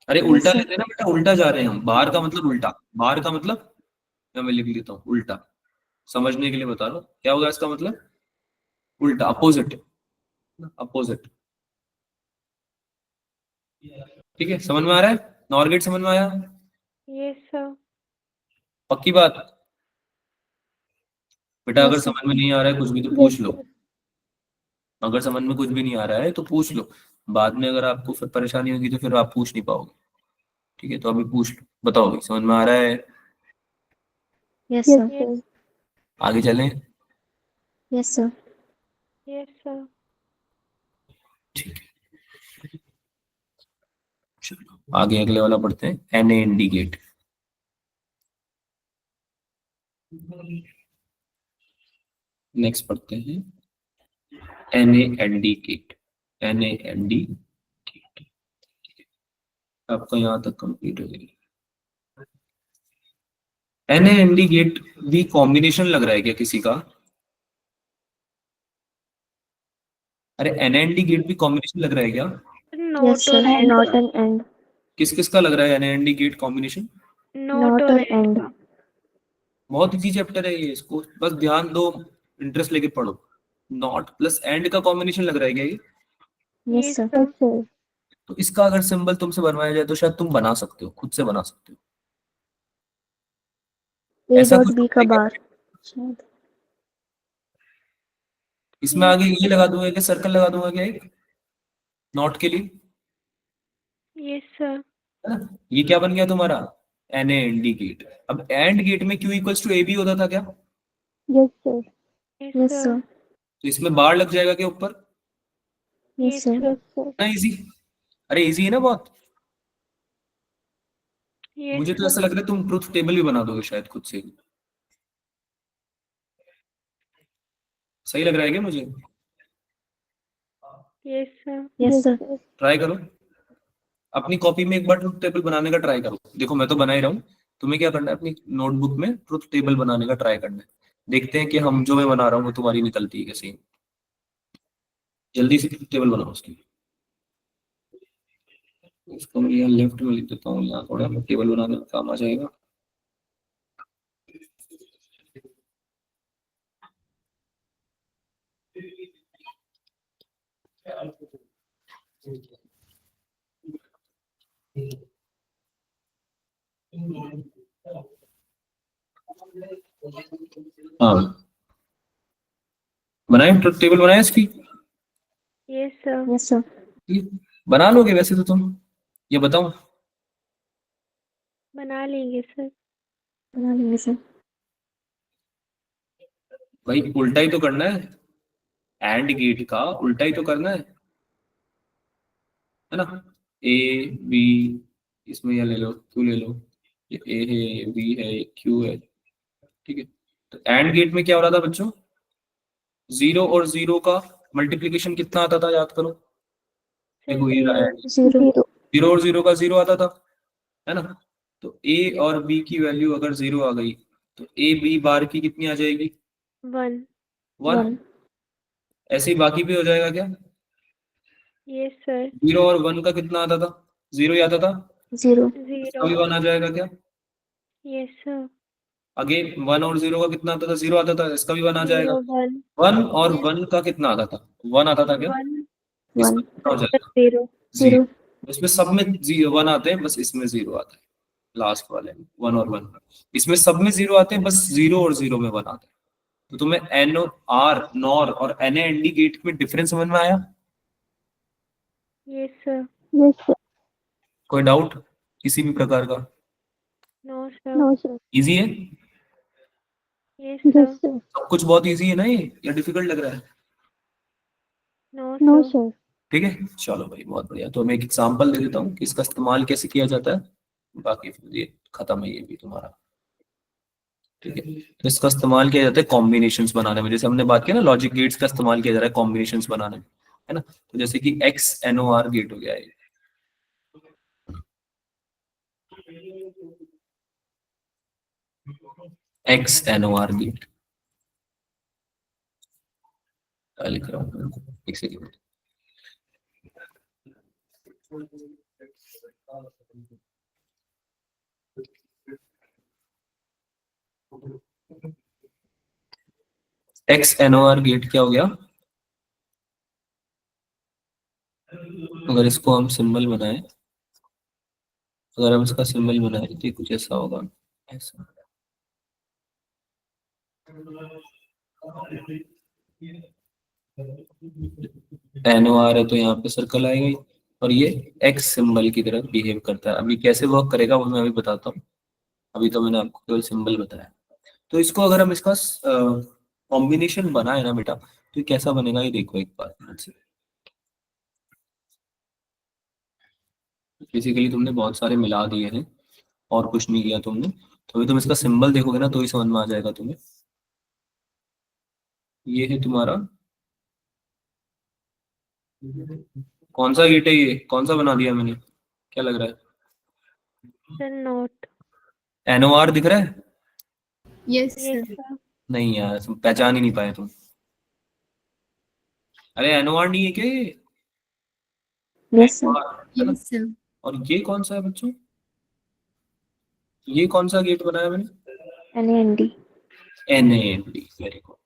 अरे यस उल्टा सर लेते हैं ना बेटा, उल्टा जा रहे हैं हम। बार का मतलब उल्टा, बार का मतलब मैं लिख लेता हूँ उल्टा, समझने के लिए बता रहा हूँ। क्या होगा इसका मतलब? उल्टा, अपोजिट, अपोजिट। ठीक है, समझ में आ रहा है? नॉर गेट समझ में आया? यस सर पक्की बात? बेटा अगर यस सर समझ में नहीं आ रहा है कुछ भी तो Yes, पूछ लो, sir. अगर समझ में कुछ भी नहीं आ रहा है तो पूछ लो, बाद में अगर आपको फिर परेशानी होगी तो फिर आप पूछ नहीं पाओगे। ठीक है, तो अभी पूछ लो, बताओ भाई समझ में आ रहा है? Yes Yes, sir sir. आगे चलें? यस सर यस सर ठीक है, चलो आगे अगले वाला पढ़ते हैं, NAND गेट। नेक्स्ट पढ़ते हैं NAND गेट। NAND गेट आपका यहाँ तक कंप्लीट हो गई। NAND गेट भी कॉम्बिनेशन लग रहा है क्या किसी का? अरे NAND गेट भी कॉम्बिनेशन लग रहा है क्या? यस नोट और sir and not N and किस किस का लग रहा है NAND gate combination? Not not और और एंड एंड का बहुत इजी चैप्टर है ये, इसको बस ध्यान दो, इंटरेस्ट लेके पढ़ो। नॉट प्लस एंड का कॉम्बिनेशन लग रहा है क्या ये? Yes yes sir sir Yes, sir. तो इसका अगर सिंबल तुमसे बनवाया जाए तो शायद तुम बना सकते हो, खुद से बना सकते हो। ए ऐसा डॉट कुछ बी का है क्या? बार शायद इसमें आगे ये लगा दूंगा क्या, सर्कल लगा दूंगा क्या एक नॉट के लिए, यस सर है ना? ये क्या बन गया तुम्हारा? NAND gate. अब एंड गेट में Q इक्वल्स टू AB होता था क्या? Yes, sir. Yes yes sir sir तो इसमें बार लग जाएगा क्या ऊपर? Yes yes sir sir Yes, sir. ना इजी? अरे इजी है ना बहुत। यस मुझे तो सर ऐसा लग रहा है तुम ट्रुथ टेबल भी बना दोगे शायद खुद से। सही लग रहा है क्या मुझे? Yes sir yes Yes, sir sir. Try करो, अपनी कॉपी में एक बार ट्रुथ टेबल बनाने का ट्राई करो। देखो मैं तो बना ही रहा हूँ, तुम्हें क्या करना है अपनी नोटबुक में ट्रुथ टेबल बनाने का ट्राई करना है। देखते हैं कि हम जो मैं बना रहा हूँ वो तुम्हारी निकलती है कैसे। जल्दी से ट्रुथ टेबल बनाओ उसकी। इसको मैं यहाँ लेफ्ट में लिख देता हूँ, यहाँ थोड़ा टेबल बनाने में काम आ जाएगा। हाँ बनाए, ट्रुथ टेबल बनाए इसकी? यस सर यस सर ये बना लोगे वैसे तो तुम, ये बताओ। बना लेंगे सर बना लेंगे सर भाई उल्टा ही तो करना है, एंड गेट का उल्टा ही तो करना है ना? A B, इसमें ये ले लो, Q ले लो, ये A है, ये B है, ये Q है। ठीक है, तो एंड गेट में क्या हो रहा था बच्चों? 0 और 0 का मल्टीप्लीकेशन कितना आता था, याद करो। सर देखो ये रहा 0 है, जीरो 0. 0 और 0 का 0 आता था, है ना? तो A और B की वैल्यू अगर 0 आ गई तो A B बार की कितनी आ जाएगी? 1 1। 1 ऐसे ही बाकी भी हो जाएगा क्या? Yes sir. 0 और 1 का कितना आता था? 0 ही आता था। 0 इसका भी जीरो। 1 आ जाएगा क्या? Yes sir. अगेन 1 और 0 का कितना आता था? 0 आता था। इसका भी 1 आ जाएगा। Zero one. 1 और 1 का कितना आता था? 1 आता था क्या? वन। इसका 1 कितना हो सर जाएगा? जीरो। 0 0। इसमें सब में 1 आते हैं, बस इसमें 0 आता है लास्ट वाले में। 1 और 1 इसमें सब में 0 आते हैं, बस 0 और 0 में 1 आता है। तो तुम्हें एन आर नॉर और एन एन डी गेट में डिफरेंस समझ में आया? Yes sir. Yes, sir. कोई डाउट किसी भी प्रकार का? No sir. No, sir. Easy है? Yes Yes, sir. sir. सब कुछ बहुत इजी है ना ये, या डिफिकल्ट लग रहा है? No No, sir. sir. ठीक है, चलो भाई बहुत बढ़िया। तो मैं एक एग्जांपल दे देता हूँ कि इसका इस्तेमाल कैसे किया जाता है, बाकी फिर ये खत्म है ये भी तुम्हारा। ठीक है, तो इसका इस्तेमाल किया जाता है कॉम्बिनेशंस बनाने में। जैसे हमने बात की ना, लॉजिक गेट्स का इस्तेमाल किया जा रहा है कॉम्बिनेशंस बनाने में, है ना। तो जैसे कि X N O R gate हो गया है, X N O R gate लिख रहा हूँ, एक second. X N O R gate क्या हो गया? अगर इसको हम सिंबल बनाए, अगर हम इसका सिंबल बनाए तो ये कुछ ऐसा होगा, ऐसा। एन ओ आर है तो यहाँ पे सर्कल आएगा ही, और ये एक्स सिंबल की तरह बिहेव करता है। अभी कैसे वर्क करेगा वो मैं अभी बताता हूँ, अभी तो मैंने आपको केवल सिंबल बताया। तो इसको अगर हम इसका कॉम्बिनेशन बनाए ना बेटा, तो ये कैसा बनेगा ये देखो एक बार ध्यान से। बेसिकली तुमने बहुत सारे मिला दिए हैं और कुछ नहीं किया तुमने, तो अभी तुम इसका सिंबल देखोगे ना तो ही समझ में आ जाएगा तुम्हें। ये है तुम्हारा, कौन सा गेट है ये, कौन सा बना दिया मैंने, क्या लग रहा है? Sir note. एनओआर दिख रहा है? Yes yes sir. सर। नहीं यार, तुम पहचान ही नहीं पाए तुम। अरे एनओआर नहीं है क्या ये? यस सर NOR, है ना? Yes sir. और ये कौन सा है बच्चों? ये कौन सा गेट बनाया मैंने? NAND NND, very good.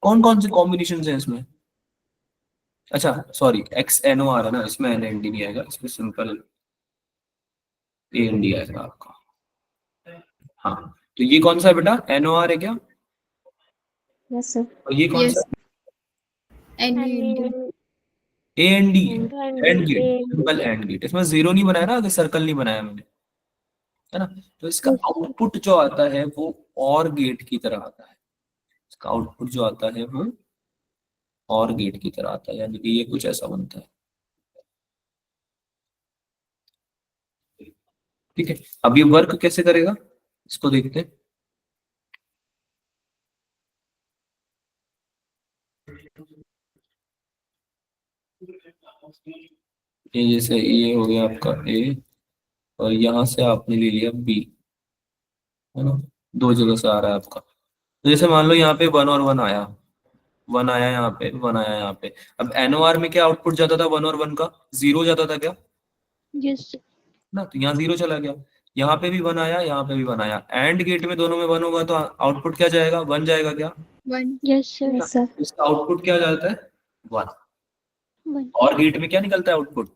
कौन कौन से कॉम्बिनेशन है इसमें? अच्छा सॉरी, एक्स एनओआर है ना, इसमें एनएनडी नहीं आएगा, इसमें सिंपल एएनडी आएगा आपका। हाँ, तो ये कौन सा है बेटा, एनओआर है क्या? यस सर और ये कौन सा? Yes N N A N D, and gate, and. Simple and gate. इसमें जीरो नहीं बनाया ना, आगे सर्कल नहीं बनाया मैंने, है ना। तो इसका Yes, sir. आउटपुट जो आता है वो और गेट की तरह आता है। इसका आउटपुट जो आता है वो और गेट की तरह आता है, यानी कि ये कुछ ऐसा बनता है। ठीक है, अब ये वर्क कैसे करेगा इसको देखते हैं। ये जैसे ये हो गया आपका ए, और यहाँ से आपने ले लिया बी, है ना। दो जगह से आ रहा है आपका। तो जैसे मान लो यहाँ पे 1 और 1 आया, 1 आया यहाँ पे, 1 आया यहाँ पे। अब एनओआर में क्या आउटपुट जाता था 1 और 1 का? 0 जाता था क्या? Yes, sir. ना, तो यहाँ 0 चला गया। यहाँ पे भी 1 आया, यहाँ पे भी 1 आया। एंड गेट में दोनों में 1 होगा तो आउटपुट क्या जाएगा? 1 जाएगा क्या? One. Yes, sir. Yes sir इसका आउटपुट क्या जाता है? 1। One. और गेट में क्या निकलता है आउटपुट?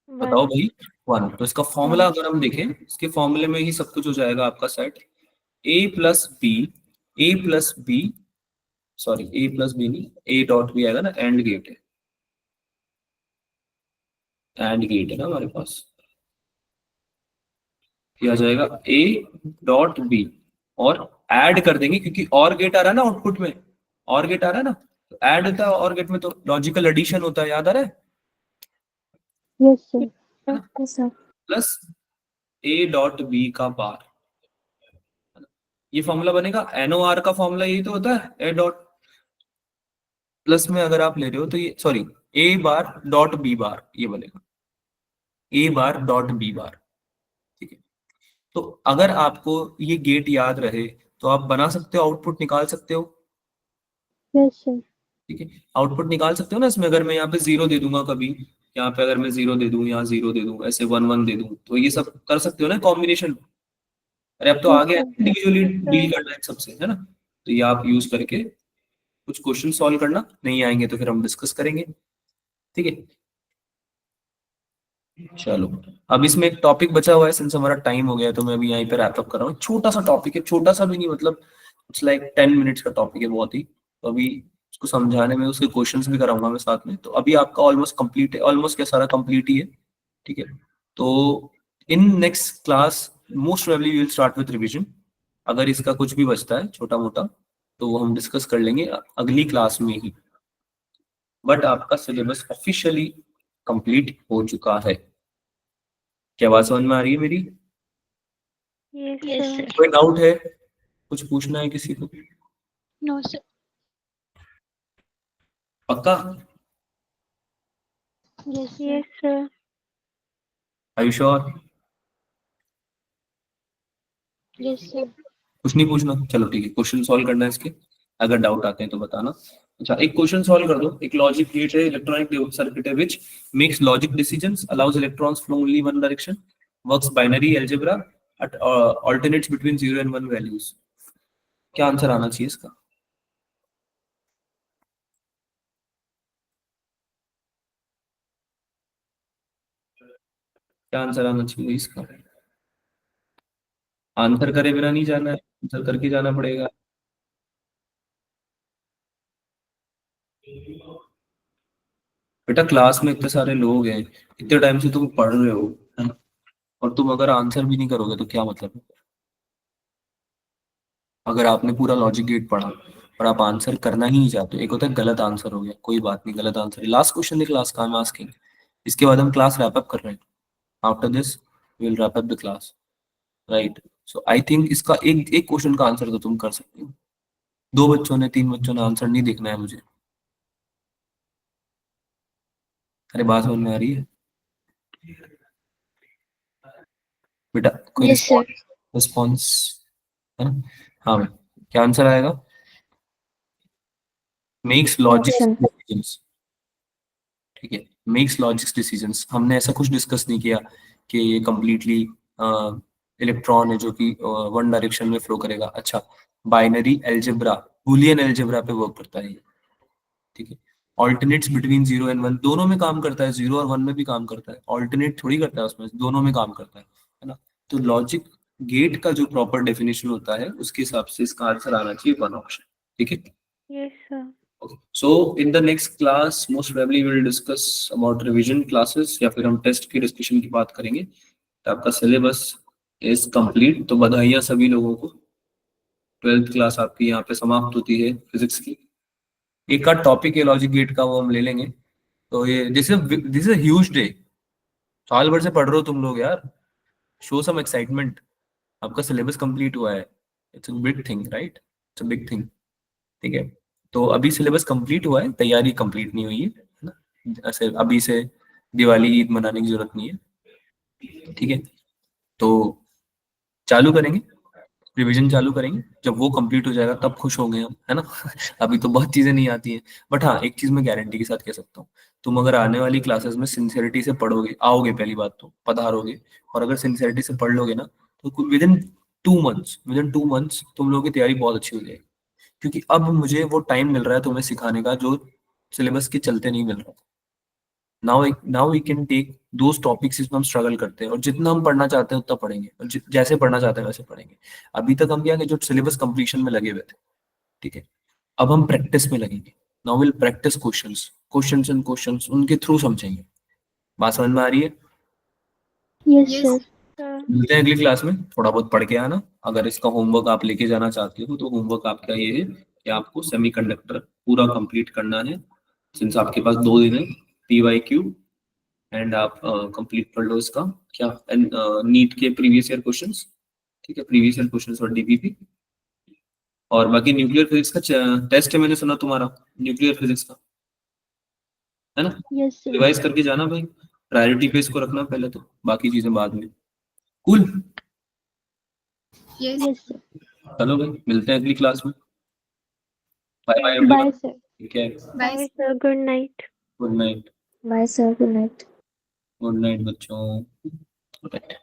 बताओ वन। भाई, 1। तो इसका फॉर्मूला अगर हम देखें, इसके फॉर्मूले में ही सब कुछ हो जाएगा आपका सेट। ए प्लस बी, ए प्लस बी, सॉरी ए प्लस बी नहीं, ए डॉट बी आएगा ना, एंड गेट है, एंड गेट है ना हमारे पास। क्या आ जाएगा? ए डॉट बी, और ऐड कर देंगे क्योंकि और गेट आ रहा है ना आउटपुट में, और गेट आ रहा है ना, तो ऐड होता है और गेट में तो लॉजिकल एडिशन होता है, याद आ रहा है? Yes, sir. है ना, yes sir plus A dot B का बार, ये फॉर्मूला बनेगा। एनओआर का फॉर्मूला यही तो होता है, ए डॉट प्लस में अगर आप ले रहे हो तो ये, सॉरी, ए बार डॉट बी बार, ये बनेगा ए बार डॉट बी बार। ठीक है, तो अगर आपको ये गेट याद रहे तो आप बना सकते हो, आउटपुट निकाल सकते हो। Yes, sir. ठीक है, आउटपुट निकाल सकते हो ना इसमें। अगर मैं यहाँ पे 0 दे दूंगा कभी, यहाँ पे अगर मैं 0 दे दूं, यहाँ 0 दे दूं, ऐसे 1 1 दे दूं, तो ये सब कर सकते हो ना कॉम्बिनेशन। अरे अब तो आ Yes, गया, sir. Individually Yes, deal sir. करना है सबसे, है ना। तो ये आप यूज करके कुछ क्वेश्चन सॉल्व करना, नहीं आएंगे तो फिर हम डिस्कस करेंगे, ठीक है। चलो, अब इसमें एक टॉपिक बचा हुआ है, सिंस हमारा टाइम हो गया है, तो मैं अभी यहीं पे रैप अप कर रहा हूँ। छोटा सा टॉपिक है, छोटा सा भी नहीं, मतलब इट्स लाइक 10 मिनट्स का टॉपिक है बहुत ही। तो अभी उसको समझाने में उसके क्वेश्चंस भी कराऊंगा मैं साथ में। तो अभी आपका ऑलमोस्ट कंप्लीट है, ऑलमोस्ट क्या सारा कंप्लीट ही है, ठीक है। तो in next class most probably we will start with revision. अगर इसका कुछ भी बचता है छोटा मोटा तो वो हम डिस्कस कर लेंगे अगली क्लास में ही। बट आपका सिलेबस ऑफिशियली कंप्लीट हो चुका है। क्या बात समझ में आ रही है मेरी? Yes, Yes, sir. sir. कोई डाउट है, कुछ पूछना है किसी को? No, sir. पक्का? Yes, sir. Yes, sir. Are you sure? Yes, sir. कुछ नहीं पूछना, चलो ठीक है। क्वेश्चन सॉल्व करना है इसके, अगर डाउट आते हैं तो बताना। अच्छा, एक क्वेश्चन सॉल्व कर दो। एक लॉजिक गेट है, इलेक्ट्रॉनिक सर्किट है, which makes logic decisions, allows electrons flow only one direction, works binary algebra, alternates between 0 and 1 values। क्या आंसर आना चाहिए इसका? क्या आंसर आना चाहिए इसका? आंसर करे बिना नहीं जाना है, आंसर करके जाना पड़ेगा। बेटा क्लास में इतने सारे लोग हैं, इतने टाइम से तुम पढ़ रहे हो, है ना? और तुम अगर आंसर भी नहीं करोगे तो क्या मतलब है? अगर आपने पूरा लॉजिक गेट पढ़ा और आप आंसर करना ही नहीं चाहते, एक होता है गलत आंसर हो गया, कोई बात नहीं, गलत आंसर। लास्ट क्वेश्चन है क्लास का, आई एम आस्किंग। इसके बाद हम क्लास रैप अप कर रहे हैं। After this we will wrap up the class, right. So I think इसका एक एक क्वेश्चन का आंसर तो तुम कर सकते हो। 2 बच्चों ने, 3 बच्चों ने आंसर नहीं देखना है मुझे। अरे बात समझ में आ रही है बेटा? कोई Yes, sir. रिस्पॉन्स है ना? हाँ भाई, क्या आंसर आएगा? Makes logic Option. डिसीजंस, ठीक है। Makes logics decisions. हमने ऐसा कुछ डिस्कस नहीं किया कि ये कंप्लीटली इलेक्ट्रॉन है जो कि वन डायरेक्शन में फ्लो करेगा। अच्छा, बाइनरी अलजेब्रा, बूलियन अलजेब्रा पे वर्क करता है ये, ठीक है। ऑल्टरनेट्स बिटवीन 0 एंड 1, दोनों में काम करता है, 0 और 1 में भी काम करता है। ऑल्टरनेट थोड़ी करता है उसमें, दोनों में काम करता है ना। तो लॉजिक गेट का जो प्रॉपर डेफिनेशन होता है उसके हिसाब से इसका आंसर आना चाहिए 1 ऑप्शन, ठीक है। Yes, sir. Okay. So in the next class most probably we will discuss about revision classes, या फिर हम टेस्ट की डिस्कशन की बात करेंगे। तो आपका सिलेबस इज कंप्लीट, तो बधाइयाँ सभी लोगों को। 12th क्लास आपकी यहाँ पे समाप्त होती है फिजिक्स की। एक का टॉपिक है लॉजिक गेट का, वो हम ले लेंगे। तो ये दिस इज ह्यूज डे। साल भर से पढ़ रहे हो तुम लोग यार, शो सम एक्साइटमेंट। आपका सिलेबस कंप्लीट हुआ है, it's a big thing, right? It's a big thing, ठीक है। तो अभी सिलेबस कंप्लीट हुआ है, तैयारी कंप्लीट नहीं हुई है ना। ऐसे अभी से दिवाली ईद मनाने की जरूरत नहीं है, ठीक है। तो चालू करेंगे, रिवीजन चालू करेंगे, जब वो कंप्लीट हो जाएगा तब खुश होंगे हम, है ना। अभी तो बहुत चीजें नहीं आती हैं। बट हाँ, एक चीज मैं गारंटी के साथ कह सकता हूँ, तुम अगर आने वाली क्लासेस में सिंसियरिटी से पढ़ोगे, आओगे, पहली बात तो पधारोगे, और अगर सिंसियरिटी से पढ़ लोगे ना, तो विद इन 2 मंथ्स तुम लोगों की तैयारी बहुत अच्छी हो जाएगी। क्योंकि अब मुझे वो टाइम मिल रहा है तुम्हें सिखाने का जो सिलेबस के चलते नहीं मिल रहा। Now we can take those topics जिसमें हम स्ट्रगल करते हैं, और जितना हम पढ़ना चाहते हैं उतना पढ़ेंगे, और जैसे पढ़ना चाहते हैं वैसे पढ़ेंगे। अभी तक हम क्या कि जो सिलेबस कंप्लीशन में लगे हुए थे, ठीक है। अब हम प्रैक्टिस में लगेंगे। Now will practice questions, questions and questions उनके थ्रू समझेंगे। बात समझ में आ रही है? Yes, Yes. sir. Sir. मिलते हैं अगली क्लास में। थोड़ा बहुत पढ़ के आना। अगर इसका होमवर्क आप लेके जाना चाहते हो तो होमवर्क आपका ये है कि आपको सेमीकंडक्टर पूरा कंप्लीट करना है। सिंस आपके पास 2 दिन है, PYQ, एंड आप कंप्लीट कर लो इसका क्या, नीट के प्रीवियस ईयर क्वेश्चंस, ठीक है, प्रीवियस ईयर क्वेश्चंस और DPP। और बाकी न्यूक्लियर फिजिक्स का टेस्ट है, मैंने सुना तुम्हारा न्यूक्लियर फिजिक्स का, है ना। Yes, sir. रिवाइज करके जाना भाई, प्रायोरिटी पे इसको रखना पहले, तो बाकी चीजें बाद में। कूल। Yes. Yes, sir. चलो भाई, मिलते हैं अगली क्लास में। Bye bye Bye, sir. ठीक है, Bye. Bye, sir. Good night. Good night. Bye sir, good night. Good night बच्चों। Good night.